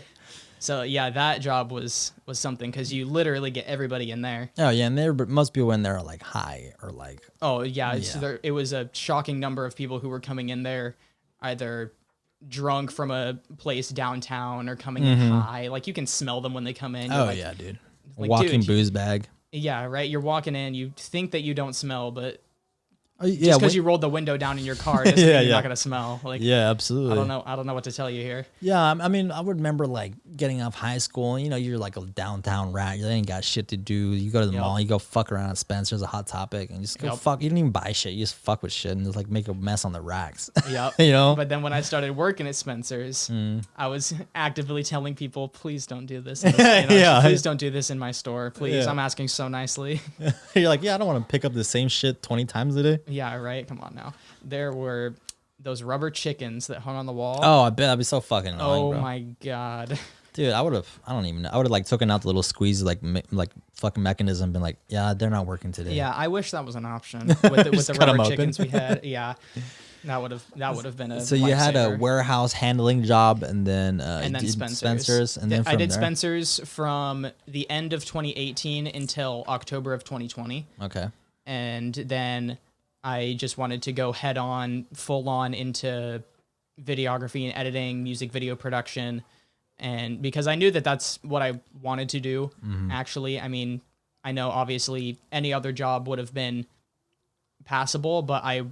So yeah, that job was something because you literally get everybody in there. Oh yeah, and there, but most people in there are like high or like. Oh yeah, it was a shocking number of people who were coming in there, either drunk from a place downtown or coming in high. Like you can smell them when they come in. Oh like, yeah, dude. like, Walking dude, booze bag. Yeah, right. You're walking in, you think that you don't smell, but Yeah, just because you rolled the window down in your car doesn't mean you're not gonna smell. Like yeah, absolutely. I don't know what to tell you here. Yeah, I mean, I would remember like getting off high school. You know, you're like a downtown rat. You ain't got shit to do. You go to the mall. You go fuck around at Spencer's, a Hot Topic, and just go fuck. You didn't even buy shit. You just fuck with shit and just like make a mess on the racks. Yep. You know. But then when I started working at Spencer's, I was actively telling people, please don't do this. Please don't do this in my store. Please, I'm asking so nicely. You're like, yeah, I don't want to pick up the same shit 20 times a day. Yeah, right. Come on now. There were those rubber chickens that hung on the wall. Oh, I bet that'd be so fucking annoying, Oh bro. my god. Dude, I would have. I don't even know. I would have like taken out the little squeeze like fucking mechanism, been like, yeah, they're not working today. Yeah, I wish that was an option with the cut 'em rubber open. chickens we had. Yeah, that would have been a. So you had a lifesaver. warehouse handling job, and then Spencer's. and then I did there? Spencer's from the end of 2018 until October of 2020, Okay. and then I just wanted to go head on, full on into videography and editing, music video production, and because I knew that that's what I wanted to do. Actually, I mean, I know obviously any other job would have been passable, but I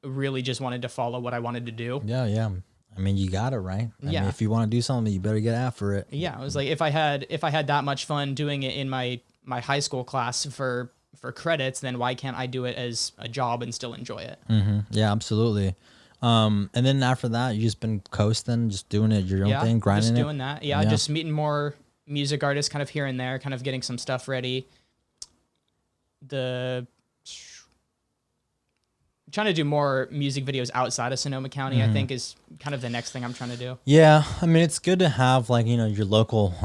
really just wanted to follow what I wanted to do. Yeah, yeah. I mean, you got it right. I Yeah. mean, if you want to do something, you better get after it. Yeah, I was like, if I had that much fun doing it in my high school class for credits, then why can't I do it as a job and still enjoy it? Yeah, absolutely. And then after that, you just been coasting, just doing it your own thing, grinding just it. doing that. Yeah, just meeting more music artists, kind of here and there, kind of getting some stuff ready. Trying to do more music videos outside of Sonoma County, I think, is kind of the next thing I'm trying to do. Yeah, I mean, it's good to have like, you know, your local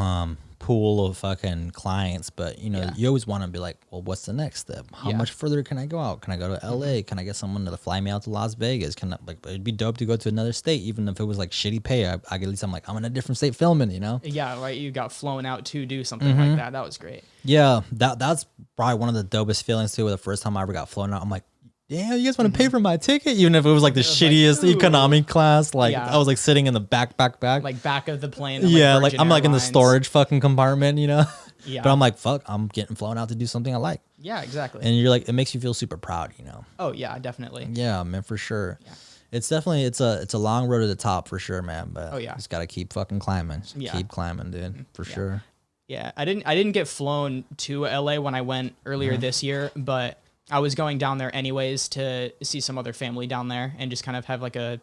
pool of fucking clients, but you know, you always want to be like, well, what's the next step? How much further can I go out? Can I go to LA? Can I get someone to fly me out to Las Vegas? Can I, like, it'd be dope to go to another state, even if it was like shitty pay. I at least I'm like, I'm in a different state filming, you know? Yeah, right. You got flown out to do something like that. That was great. Yeah, that's probably one of the dopest feelings too. The first time I ever got flown out, I'm like, damn, you guys want to pay for my ticket? Even if it was like the shittiest like, ooh. economy class, like Yeah. I was like sitting in the back. Like back of the plane. Yeah, like Virgin I'm like in the Airlines. storage fucking compartment, you know? Yeah. But I'm like, fuck, I'm getting flown out to do something I like. Yeah, exactly. And you're like, it makes you feel super proud, you know? Oh yeah, definitely. Yeah, man, for sure. Yeah. It's definitely, it's a long road to the top for sure, man. But just got to keep fucking climbing. Just keep climbing, dude, for sure. Yeah, I didn't get flown to LA when I went earlier this year, but I was going down there anyways to see some other family down there and just kind of have like a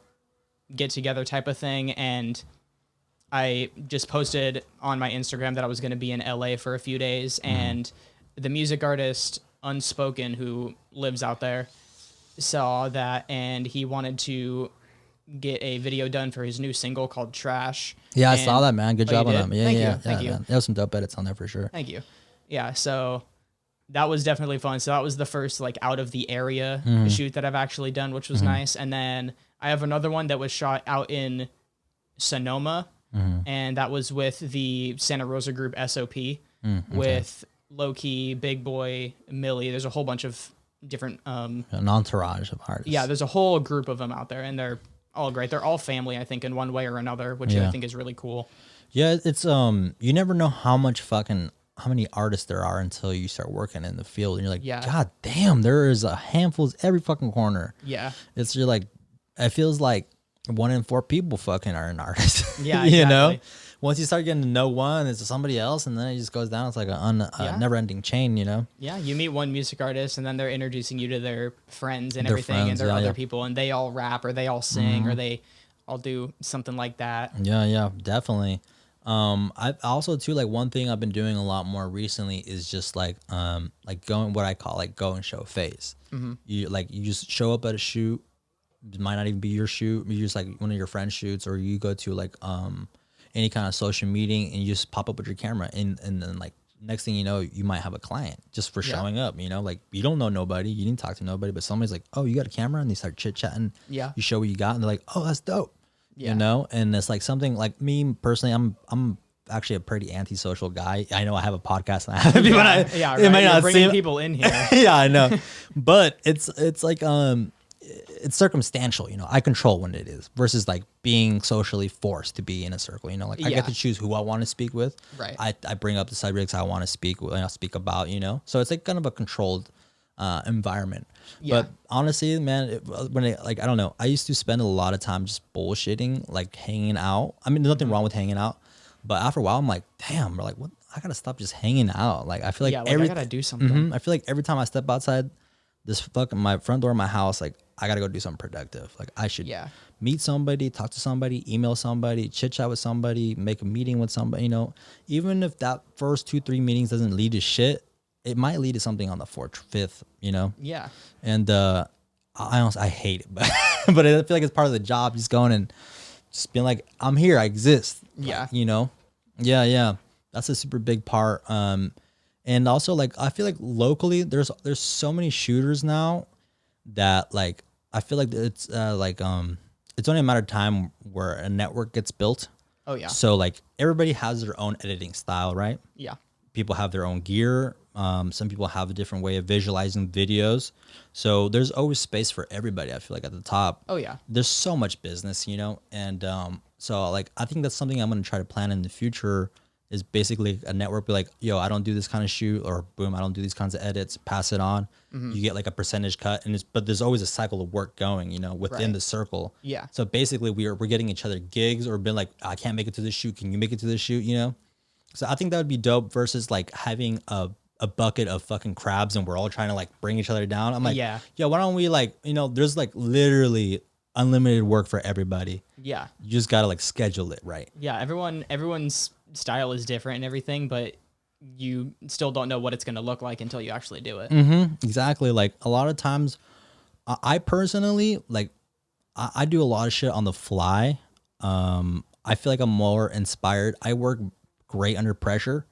get together type of thing. And I just posted on my Instagram that I was going to be in LA for a few days, and the music artist Unspoken, who lives out there, saw that, and he wanted to get a video done for his new single called Trash. Yeah, I And- saw that, man. Good Oh, you job on did? that. Yeah, Thank you. yeah. Thank you. Man. There was some dope edits on there for sure. Thank you. Yeah, so that was definitely fun. So that was the first like out of the area shoot that I've actually done, which was nice. And then I have another one that was shot out in Sonoma, and that was with the Santa Rosa group SOP with Loki, Big Boy, Millie. There's a whole bunch of different An entourage of artists. yeah, there's a whole group of them out there, and they're all great. They're all family, I think, in one way or another, which I think is really cool. Yeah, it's you never know how how many artists there are until you start working in the field, and you're like, Yeah. God damn, there is a handful every fucking corner. Yeah. It's just like, it feels like 1 in 4 people fucking are an artist. Yeah, You know, exactly. once you start getting to know one, it's somebody else, and then it just goes down. It's like a Yeah. never-ending chain. You know. Yeah, you meet one music artist and then they're introducing you to their friends and Their everything and friends, their yeah, other yeah. people, and they all rap or they all sing or they all do something like that. Yeah, yeah, definitely. I also too, like, one thing I've been doing a lot more recently is just like going, what I call like go and show face. You just show up at a shoot. It might not even be your shoot. You just like one of your friends shoots, or you go to like any kind of social meeting and you just pop up with your camera, and then like next thing you know, you might have a client just for showing up. You know, like you don't know nobody, you didn't talk to nobody, but somebody's like, oh, you got a camera, and they start chit chatting. Yeah. You show what you got, and they're like, oh, that's dope. Yeah. You know, and it's like something like me personally, I'm actually a pretty antisocial guy. I know I have a podcast and I have people, Yeah, it right. may You're not bringing seem, people in here. yeah, I know, but it's like it's circumstantial. You know, I control when it is versus like being socially forced to be in a circle. You know, like I Yeah. get to choose who I want to speak with. Right. I bring up the subjects I want to speak about. You know, so it's like kind of a controlled environment. Yeah. But honestly, man, like, I don't know, I used to spend a lot of time just bullshitting, like hanging out. I mean, there's nothing wrong with hanging out, but after a while, I'm like, damn, we're like, what? I gotta stop just hanging out. Like, I feel like Yeah, like I gotta do something. I feel like every time I step outside this fucking my front door of my house, like I gotta go do something productive. Like I should Yeah. meet somebody, talk to somebody, email somebody, chit chat with somebody, make a meeting with somebody. You know, even if that first 2-3 meetings doesn't lead to shit, it might lead to something on the 4th, 5th. You know. Yeah. And I honestly, I hate it, but but I feel like it's part of the job. Just going and just being like, I'm here, I exist. Yeah. Like, you know, yeah. That's a super big part. And also like I feel like locally, there's so many shooters now that like I feel like it's it's only a matter of time where a network gets built. Oh yeah. So like everybody has their own editing style, right? Yeah. People have their own gear. Some people have a different way of visualizing videos. So there's always space for everybody. I feel like at the top. Oh yeah. There's so much business, you know? And so like I think that's something I'm going to try to plan in the future, is basically a network be like, yo, I don't do this kind of shoot, or boom, I don't do these kinds of edits, pass it on. You get like a percentage cut, and but there's always a cycle of work going, you know, within Right. the circle. Yeah. So basically we're getting each other gigs, or been like, I can't make it to this shoot. Can you make it to this shoot? You know? So I think that would be dope versus like having a bucket of fucking crabs and we're all trying to like bring each other down. I'm like, Yeah. why don't we like, you know, there's like literally unlimited work for everybody. Yeah. You just got to like schedule it right. Yeah. Everyone's style is different and everything, but you still don't know what it's gonna look like until you actually do it. Exactly. Like a lot of times I personally like, I do a lot of shit on the fly. I feel like I'm more inspired. I work great under pressure.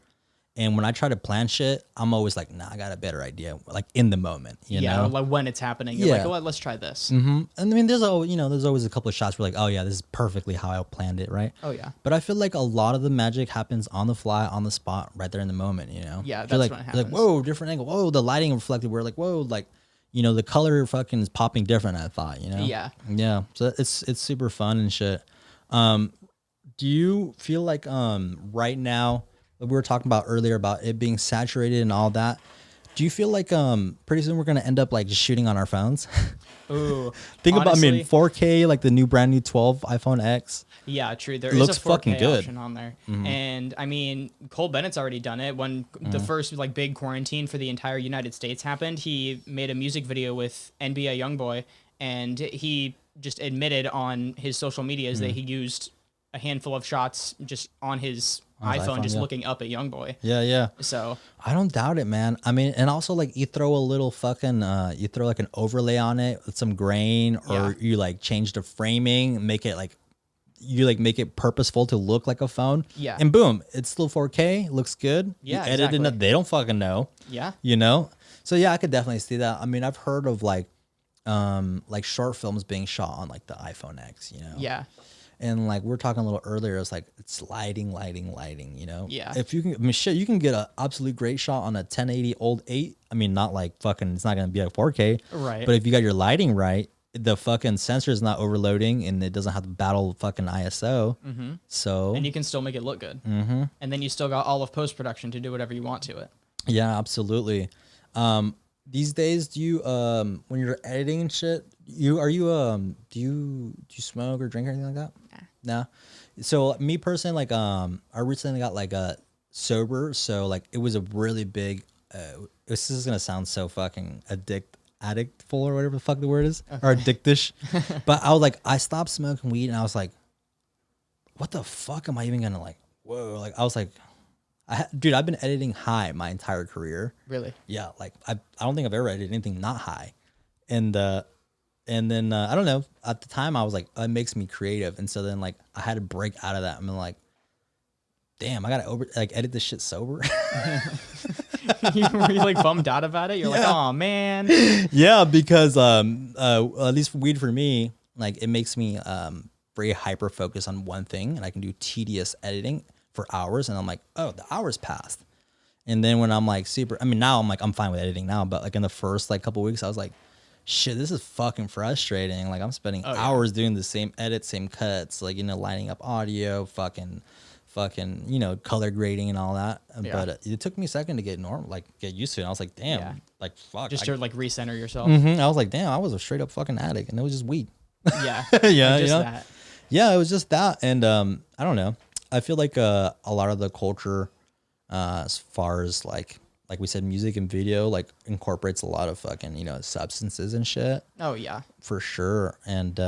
And when I try to plan shit, I'm always like, nah, I got a better idea. Like in the moment, you Yeah. know? Like when it's happening, you're Yeah. like, oh, let's try this. And I mean, there's always a couple of shots where like, oh yeah, this is perfectly how I planned it, right? Oh yeah. But I feel like a lot of the magic happens on the fly, on the spot, right there in the moment, you know? Yeah, You're that's like, when it you're like, happens. whoa, different angle. Whoa, the lighting reflected. We're like, whoa, like, you know, the color fucking is popping different, I thought, you know? Yeah. Yeah. So it's super fun and shit. Do you feel like right now, we were talking about earlier about it being saturated and all that, do you feel like pretty soon we're gonna end up like just shooting on our phones? Ooh. Think about, I mean, honestly, 4K, like the brand new 12 iPhone X. Yeah, true. There It is looks a 4K fucking good. option on there, and I mean, Cole Bennett's already done it. When the first like big quarantine for the entire United States happened, he made a music video with NBA YoungBoy, and he just admitted on his social medias that he used a handful of shots just on his iPhone, just yeah. looking up at YoungBoy. Yeah. So I don't doubt it, man. I mean, and also like you throw a little fucking, you throw like an overlay on it with some grain, or Yeah. you like change the framing, make it like, you like make it purposeful to look like a phone. Yeah. And boom, it's still 4K, looks good. Yeah, You edit it, exactly. they don't fucking know, yeah, you know? So yeah, I could definitely see that. I mean, I've heard of like short films being shot on like the iPhone X, you know? yeah, And like we are talking a little earlier, it's like it's lighting, you know? Yeah. If you can, I mean, shit, you can get an absolute great shot on a 1080 old 8. I mean, not like fucking, it's not going to be like 4K. Right. But if you got your lighting right, the fucking sensor is not overloading and it doesn't have to battle fucking ISO. So And you can still make it look good. And then you still got all of post-production to do whatever you want to it. yeah, absolutely. These days, do you when you're editing and shit, do you smoke or drink or anything like that? No. So me personally, like I recently got like a sober, so like it was a really big. This is gonna sound so fucking addictful or whatever the fuck the word is, or addictish. But I was like, I stopped smoking weed, and I was like, what the fuck am I even gonna like? Whoa! Like I was like, dude, I've been editing high my entire career. Really? Yeah, like I don't think I've ever edited anything not high, and then I don't know. At the time, I was like, it makes me creative, and so then like I had to break out of that. I'm like, damn, I gotta edit this shit sober. Were you like bummed out about it? You're like, oh man. Yeah, because at least weed for me, like it makes me very hyper focused on one thing, and I can do tedious editing for hours, and I'm like, oh, the hours passed. And then when I'm like now I'm like, I'm fine with editing now, but like in the first like couple weeks, I was like, shit, this is fucking frustrating. Like I'm spending hours doing the same edits, same cuts, like, lining up audio, fucking, color grading and all that. Yeah. But it took me a second to get used to it. I was like, damn, like fuck. Just to like recenter yourself. I was like, damn, I was a straight up fucking addict, and it was just weed. Yeah. Yeah, Just that. Yeah, it was just that, and I don't know. I feel like a lot of the culture, as far as like we said, music and video, like incorporates a lot of fucking substances and shit. Oh yeah, for sure. And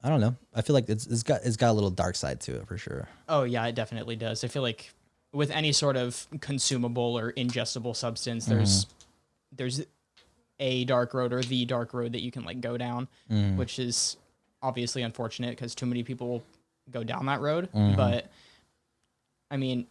I don't know. I feel like it's got a little dark side to it for sure. Oh yeah, it definitely does. I feel like with any sort of consumable or ingestible substance, there's a dark road or the dark road that you can like go down, which is obviously unfortunate because too many people go down that road. But I mean,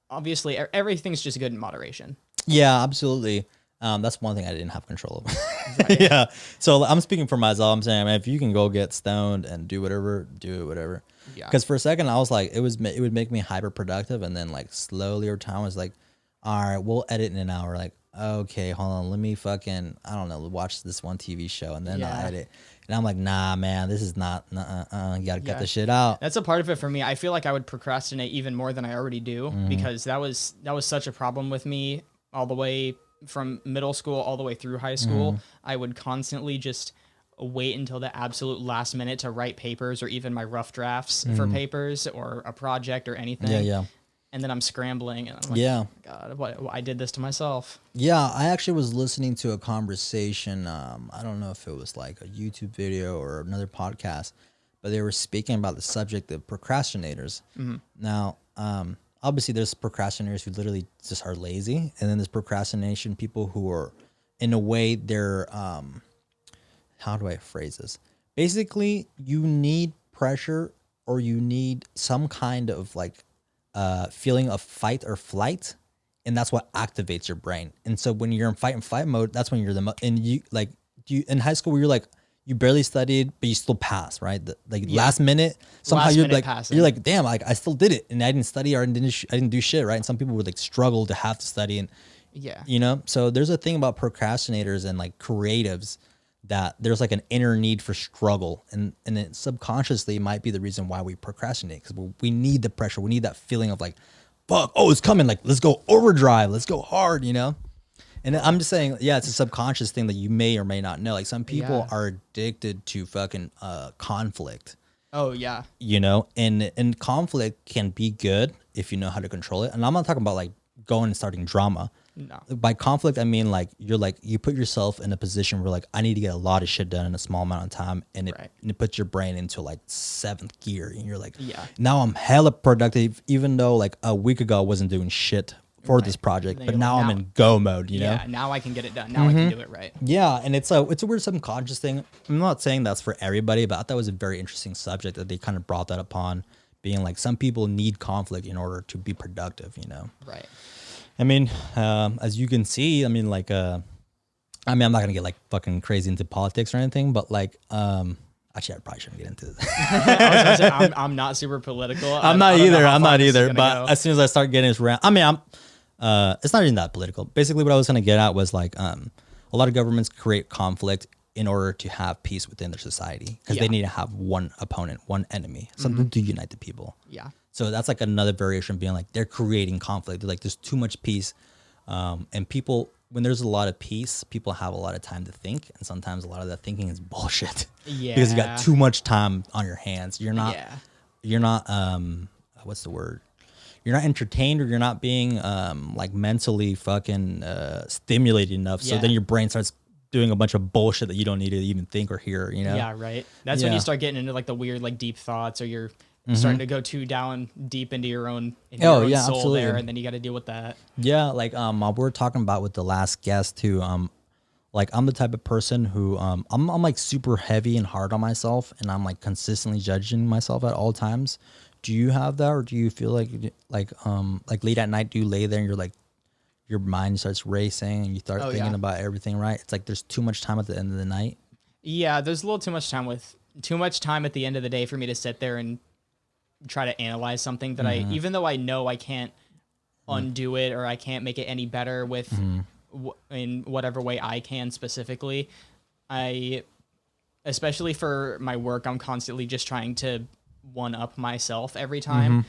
obviously everything's just good in moderation. Yeah, absolutely. That's one thing I didn't have control of. Right. Yeah. So I'm speaking for myself. I'm saying, man, if you can go get stoned and do whatever, do it, whatever. Yeah. Because for a second I was like, it would make me hyper productive, and then like slowly over time I was like, all right, we'll edit in an hour. Like, okay, hold on, let me fucking, I don't know, watch this one TV show, and then I'll edit. And I'm like, nah, man, this is not. You gotta cut the shit out. That's a part of it for me. I feel like I would procrastinate even more than I already do because that was such a problem with me all the way from middle school all the way through high school. I would constantly just wait until the absolute last minute to write papers or even my rough drafts for papers or a project or anything. Yeah. And then I'm scrambling and I'm like, oh God, what I did this to myself. Yeah, I actually was listening to a conversation. I don't know if it was like a YouTube video or another podcast, but they were speaking about the subject of procrastinators. Now, obviously there's procrastinators who literally just are lazy, and then there's procrastination people who are, in a way, they're how do I phrase this? Basically, you need pressure, or you need some kind of like feeling of fight or flight, and that's what activates your brain. And so when you're in fight and flight mode, that's when you're and you in high school where you're like, you barely studied, but you still pass, right? Last minute, somehow Last you're minute like, passing. you're like, damn, like I still did it, and I didn't study or I didn't do shit, right? And some people would like struggle to have to study, and so there's a thing about procrastinators and like creatives that there's like an inner need for struggle, and it subconsciously might be the reason why we procrastinate, because we need the pressure, we need that feeling of like, fuck, oh, it's coming, like let's go overdrive, let's go hard, And I'm just saying, yeah, it's a subconscious thing that you may or may not know. Like some people are addicted to fucking conflict. Oh yeah. And conflict can be good if you know how to control it. And I'm not talking about like going and starting drama. No. By conflict, I mean like you put yourself in a position where like I need to get a lot of shit done in a small amount of time, and it puts your brain into like seventh gear, and you're like, now I'm hella productive, even though like a week ago I wasn't doing shit for this project, but now I'm in go mode, Yeah, now I can get it done. Now I can do it right. Yeah, and it's a weird subconscious thing. I'm not saying that's for everybody, but I thought that was a very interesting subject that they kind of brought that upon, being like some people need conflict in order to be productive, Right. I mean, as you can see, I mean, like, I'm not gonna get like fucking crazy into politics or anything, but like, actually, I probably shouldn't get into this. I was gonna say, I'm not super political. I'm not either. But as soon as I start getting this rant, I mean, it's not even that political. Basically, what I was gonna get at was like, a lot of governments create conflict in order to have peace within their society, because Yeah. they need to have one opponent, one enemy, something to unite the people. Yeah. So that's like another variation being like they're creating conflict. They're like there's too much peace, and people when there's a lot of peace, people have a lot of time to think, and sometimes a lot of that thinking is bullshit. Because you got Yeah. too much time on your hands. Yeah. You're not what's the word? You're not entertained, or you're not being like mentally fucking stimulated enough. So Yeah. then your brain starts doing a bunch of bullshit that you don't need to even think or hear. You know? Yeah, right. That's when Yeah. you start getting into like the weird, like deep thoughts, or you're Mm-hmm. starting to go too down deep into your own, Oh, yeah, soul absolutely. there, and then you got to deal with that. Yeah, like we were talking about with the last guest too. Like I'm the type of person who I'm like super heavy and hard on myself, and I'm like consistently judging myself at all times. Do you have that, or do you feel like late at night, do you lay there and you're like your mind starts racing and you start Oh, thinking yeah. about everything, right? It's like there's too much time at the end of the night. Yeah, there's a little too much time at the end of the day for me to sit there and try to analyze something that Mm-hmm. even though I know I can't undo it, or I can't make it any better with in whatever way I can specifically. Especially for my work, I'm constantly just trying to one up myself every time.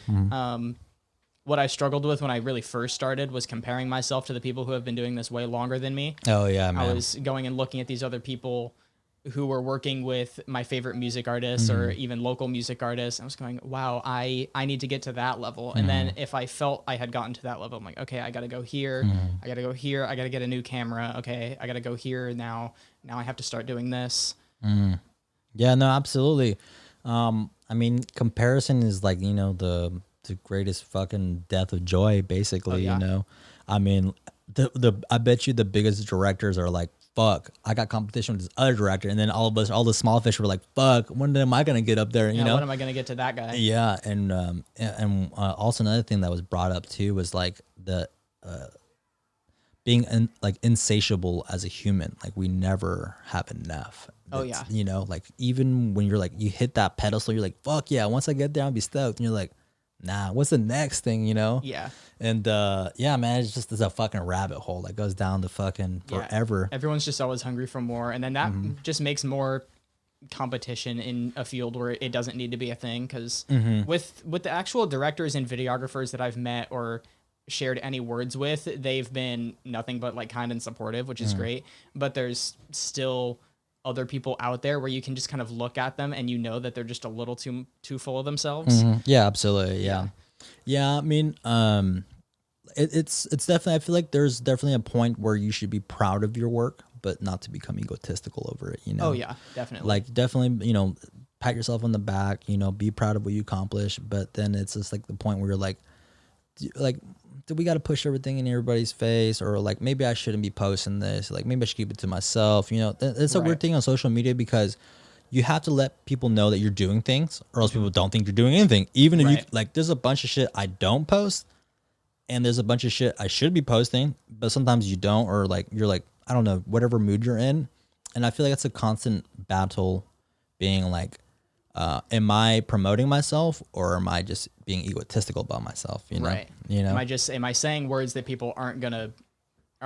What I struggled with when I really first started was comparing myself to the people who have been doing this way longer than me. Oh yeah, man. I was going and looking at these other people who were working with my favorite music artists or even local music artists. I was going, wow, I need to get to that level. And then if I felt I had gotten to that level, I'm like, okay, I got to go here. I got to go here. I got to get a new camera. Okay, I got to go here now. Now I have to start doing this. Yeah, no, absolutely. I mean, comparison is like, the greatest fucking death of joy, basically, yeah. I mean, I bet you the biggest directors are like, fuck, I got competition with this other director, and then all the small fish were like, fuck, when am I gonna get up there? You know? When am I going to get to that guy? Yeah, and also another thing that was brought up too was like the being like insatiable as a human. Like we never have enough. Oh, yeah. Like even when you're like you hit that pedestal, you're like, fuck yeah, once I get there, I'll be stoked. And you're like, nah, what's the next thing? Yeah. And yeah, man, it's a fucking rabbit hole that goes down to fucking forever. Yeah. Everyone's just always hungry for more. And then that just makes more competition in a field where it doesn't need to be a thing. Because with the actual directors and videographers that I've met or shared any words with, they've been nothing but like kind and supportive, which is great. But there's still other people out there where you can just kind of look at them and that they're just a little too full of themselves. Yeah, absolutely. Yeah. I mean, it's definitely, I feel like there's definitely a point where you should be proud of your work, but not to become egotistical over it, Oh yeah, definitely. Like definitely, pat yourself on the back, be proud of what you accomplished, but then it's just like the point where you're like, do we got to push everything in everybody's face, or like maybe I shouldn't be posting this, like maybe I should keep it to myself. It's a weird thing on social media because you have to let people know that you're doing things, or else people don't think you're doing anything. Even if you like, there's a bunch of shit I don't post, and there's a bunch of shit I should be posting, but sometimes you don't, or like you're like, I don't know, whatever mood you're in. And I feel like it's a constant battle being like, am I promoting myself, or am I just being egotistical about myself? Right. Am I saying words that people are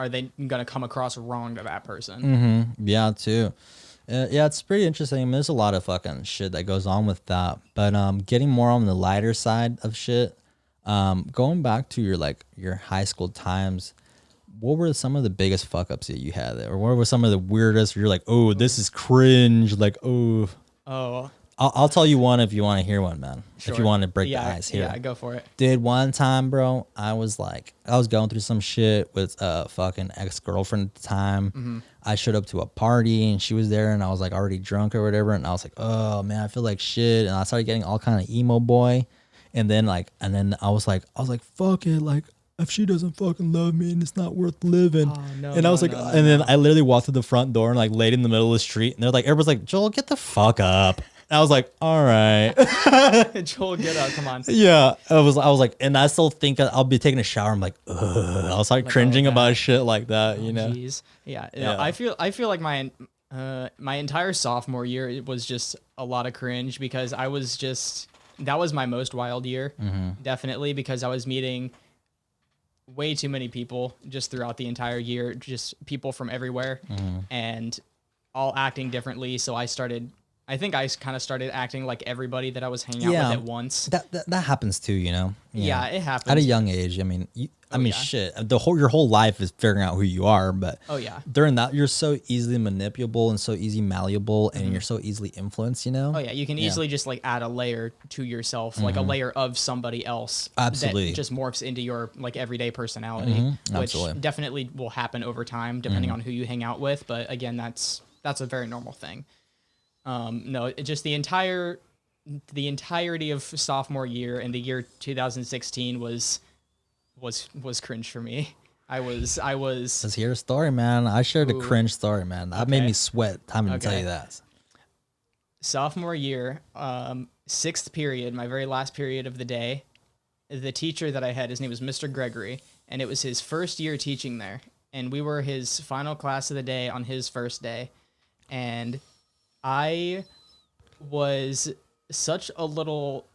they gonna come across wrong to that person? Yeah, too. Yeah, it's pretty interesting. I mean, there's a lot of fucking shit that goes on with that. But getting more on the lighter side of shit, going back to your high school times, what were some of the biggest fuck ups that you had there? Or what were some of the weirdest where you're like, oh, this is cringe, like, oh. I'll tell you one if you want to hear one, man. Sure. If you want to break the ice here. Yeah, go for it. Dude, one time, bro, I was going through some shit with a fucking ex-girlfriend at the time. I showed up to a party and she was there, and I was like already drunk or whatever, and I was like, oh man, I feel like shit. And I started getting all kind of emo boy. And then I was like, fuck it, like if she doesn't fucking love me and it's not worth living. Oh, no, and I was then I literally walked to the front door and like laid in the middle of the street, and they're like, everybody's like, Joel, get the fuck up. I was like, all right. Joel, get up, come on. Yeah, I was like, and I still think I'll be taking a shower. I'm like, ugh. I'll start cringing about shit like that, Jeez. Yeah. I feel like my entire sophomore year, it was just a lot of cringe because that was my most wild year, definitely, because I was meeting way too many people just throughout the entire year, just people from everywhere, and all acting differently. So I think I kind of started acting like everybody that I was hanging out with at once. That happens too, you know? Yeah, it happens. At a young age. I mean, shit. Your whole life is figuring out who you are, but oh yeah, during that, you're so easily manipulable and so easy malleable, and you're so easily influenced, you know? Oh yeah, you can easily just like add a layer to yourself, like a layer of somebody else. Absolutely. That just morphs into your like everyday personality, which definitely will happen over time depending on who you hang out with. But again, that's a very normal thing. No, it just the entirety of sophomore year and the year 2016 was cringe for me. I was. Let's hear a story, man. I shared a cringe story, man. That made me sweat having to tell you that. Sophomore year, 6th period, my very last period of the day, the teacher that I had, his name was Mr. Gregory, and it was his first year teaching there. And we were his final class of the day on his first day. And I was such a little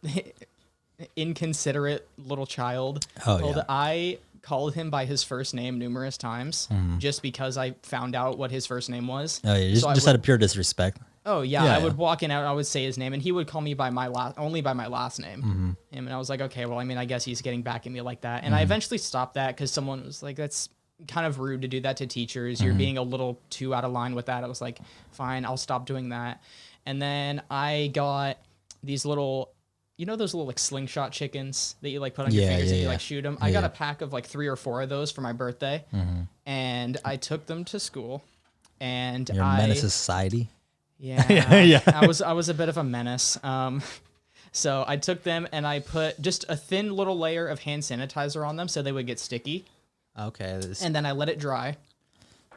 inconsiderate little child. I called him by his first name numerous times just because I found out what his first name was. Oh yeah, just out of pure disrespect. Oh yeah, I would walk in and I would say his name, and he would call me by only by my last name. And I was like, okay, well, I mean, I guess he's getting back at me like that. And I eventually stopped that because someone was like, that's kind of rude to do that to teachers. You're being a little too out of line with that. I was like, fine, I'll stop doing that. And then I got these little, you know, those little like slingshot chickens that you like put on your fingers and you like shoot them. I got a pack of like 3 or 4 of those for my birthday, and I took them to school. And You're a menace to society. Yeah, I was a bit of a menace. So I took them and I put just a thin little layer of hand sanitizer on them so they would get sticky. Okay. And then I let it dry.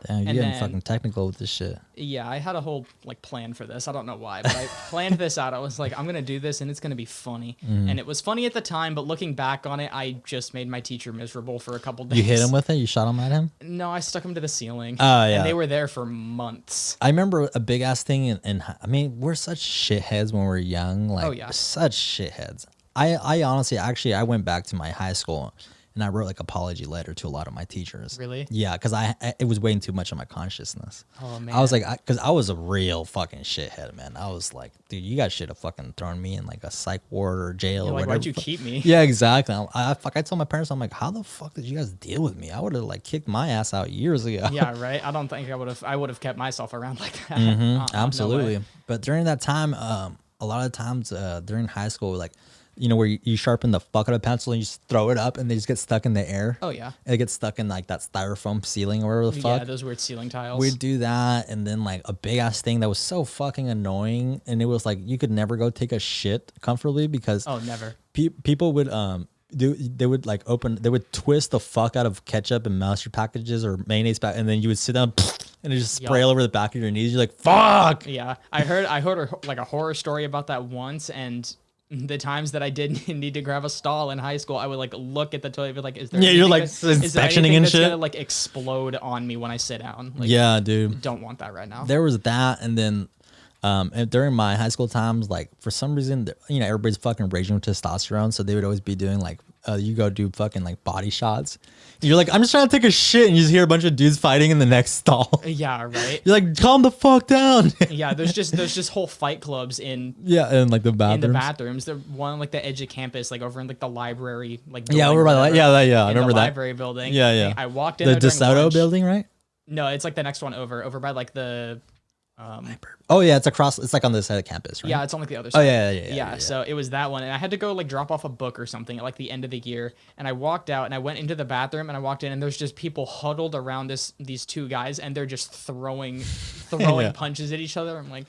Damn, you're getting fucking technical with this shit. Yeah, I had a whole like plan for this. I don't know why, but I planned this out. I was like, I'm gonna do this, and it's gonna be funny. And it was funny at the time, but looking back on it, I just made my teacher miserable for a couple days. You hit him with it? You shot him at him? No, I stuck him to the ceiling. Oh yeah. And they were there for months. I remember a big ass thing, and I mean, we're such shitheads when we're young. Like, such shitheads. I honestly, I went back to my high school. And I wrote like apology letter to a lot of my teachers. Really? Yeah, because it was weighing too much on my consciousness. Oh man. I was like, because I was a real fucking shithead, man. I was like, dude, you guys should have fucking thrown me in like a psych ward or jail or like, whatever. why'd you keep me? Yeah, exactly. I told my parents, I'm like, how the fuck did you guys deal with me? I would have like kicked my ass out years ago. Yeah, right. I don't think I would have kept myself around like that. Absolutely. No, but during that time, a lot of times during high school, like, you know, where you sharpen the fuck out of a pencil and you just throw it up and they just get stuck in the air. Oh, yeah. And it gets stuck in like that styrofoam ceiling or whatever the fuck. Yeah, those weird ceiling tiles. We'd do that. And then like a big ass thing that was so fucking annoying. And it was like you could never go take a shit comfortably because never. People would they would twist the fuck out of ketchup and mustard packages or mayonnaise pack, and then you would sit down and it just spray all over the back of your knees. You're like, fuck. Yeah. I heard like a horror story about that once, and the times that I did need to grab a stall in high school, I would like look at the toilet and be like, is there you're like inspectioning and shit gonna like explode on me when I sit down? Like, yeah, dude. Don't want that right now. There was that, and then and during my high school times, like for some reason, you know, everybody's fucking raging with testosterone, so they would always be doing like you go do fucking like body shots. And you're like, I'm just trying to take a shit, and you just hear a bunch of dudes fighting in the next stall. Yeah, right. You're like, calm the fuck down. Yeah, there's just whole fight clubs in and like the bathrooms. In the bathrooms, the one like the edge of campus, like over in like the library, like over by the I remember the that library building. Yeah. I walked in the DeSoto building, right? No, it's like the next one over by like the. Oh yeah, it's across. It's like on the side of campus, right? Yeah, it's on like the other side. Oh yeah. So it was that one, and I had to go like drop off a book or something at like the end of the year. And I walked out, and I went into the bathroom, and I walked in, and there's just people huddled around these 2 guys, and they're just throwing punches at each other. I'm like,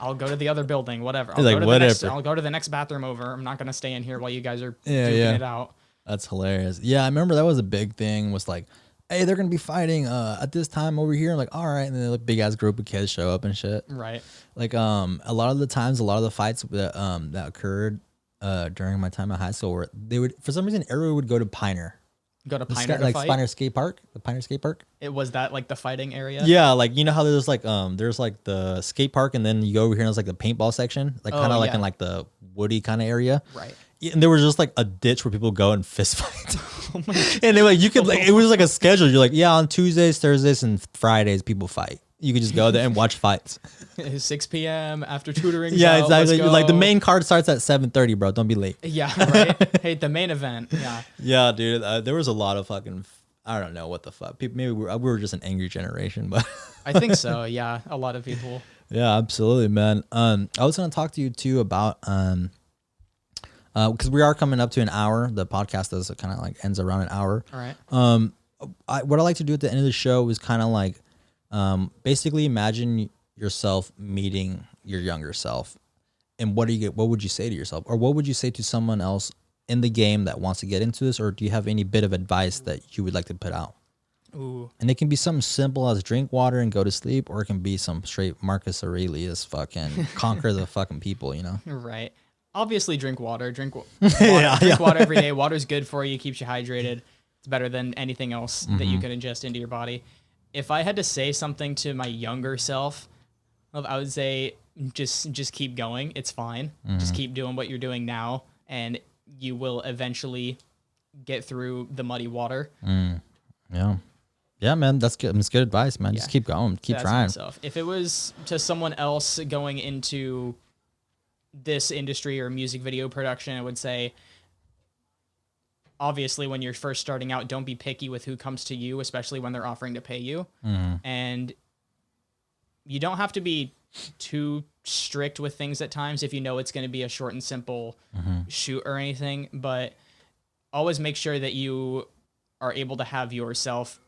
I'll go to the other building, whatever. I'll go to the next bathroom over. I'm not gonna stay in here while you guys are duking it out. That's hilarious. Yeah, I remember that was a big thing. Was like, hey, they're gonna be fighting at this time over here. I'm like, all right, and then a big ass group of kids show up and shit. Right. Like a lot of the times, a lot of the fights that occurred during my time at high school, where they would, for some reason, everyone would go to Piner. Go to Piner to like fight? Piner Skate Park, the Piner Skate Park. It was that like the fighting area. Yeah, like you know how there's like the skate park, and then you go over here and it's like the paintball section, like kind of like in like the woody kind of area. Right. And there was just like a ditch where people go and fist fight. Oh my God. And they like you could like it was like a schedule. You're like, yeah, on Tuesdays, Thursdays, and Fridays people fight. You could just go there and watch fights. 6 p.m. after tutoring. Yeah, out, let's exactly. Like the go. main card starts at 7:30, bro. Don't be late. Yeah, right. Hey, the main event. Yeah. Yeah, dude. There was a lot of fucking. I don't know what the fuck. People, maybe we were just an angry generation, but I think so. Yeah, a lot of people. yeah, absolutely, man. I was gonna talk to you too about because we are coming up to an hour. The podcast does kind of like ends around an hour. All right. What I like to do at the end of the show is kind of like basically imagine yourself meeting your younger self, and what would you say to yourself, or what would you say to someone else in the game that wants to get into this, or do you have any bit of advice that you would like to put out? Ooh. And it can be something simple as drink water and go to sleep, or it can be some straight Marcus Aurelius fucking conquer the fucking people, you know? Right. Obviously, drink water. Drink water every day. Water's good for you. Keeps you hydrated. It's better than anything else that you can ingest into your body. If I had to say something to my younger self, I would say just keep going. It's fine. Just keep doing what you're doing now, and you will eventually get through the muddy water. Yeah. Yeah, man, that's good. It's good advice, man. Yeah. Just keep going. Keep That's trying. myself. If it was to someone else going into this industry or music video production, I would say, obviously, when you're first starting out, don't be picky with who comes to you, especially when they're offering to pay you. And you don't have to be too strict with things at times if you know it's going to be a short and simple shoot or anything, but always make sure that you are able to have yourself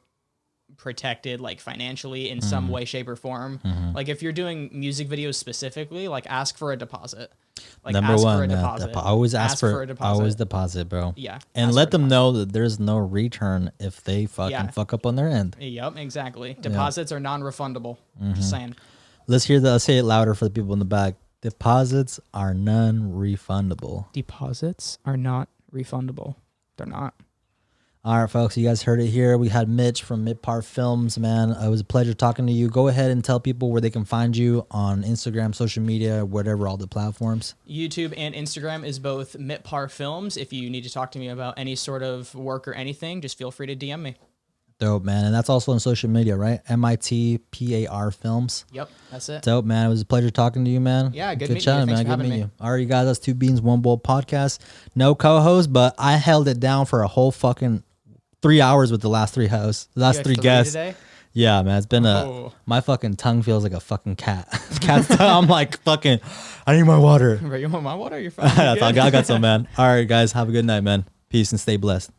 protected, like financially in some way, shape, or form. Like if you're doing music videos specifically, like ask for a deposit. Like Number ask one, for a man, deposit. always ask for a deposit. always deposit, bro. Yeah. And ask let for a them deposit. know that there's no return if they fucking fuck up on their end. Yep, exactly. Deposits are non-refundable. Just saying. Let's say it louder for the people in the back. Deposits are non-refundable. Deposits are not refundable. They're not. All right, folks, you guys heard it here. We had Mitch from Mitparfilms, man. It was a pleasure talking to you. Go ahead and tell people where they can find you on Instagram, social media, whatever, all the platforms. YouTube and Instagram is both Mitparfilms. If you need to talk to me about any sort of work or anything, just feel free to DM me. Dope, man. And that's also on social media, right? MITPAR Films. Yep, that's it. Dope, man. It was a pleasure talking to you, man. Yeah, good meeting you. chatting, Thanks man. for Good having meeting me. you. All right, you guys, that's Two Beans, One Bowl podcast. No co-host, but I held it down for a whole fucking 3 hours with the last three hosts. The last You had three guests. today? Yeah, man. It's been my fucking tongue feels like a fucking cat. Cat's tongue. I'm like, fucking, I need my water. Bro, you want my water? You're fine. I got some, man. All right, guys. Have a good night, man. Peace and stay blessed.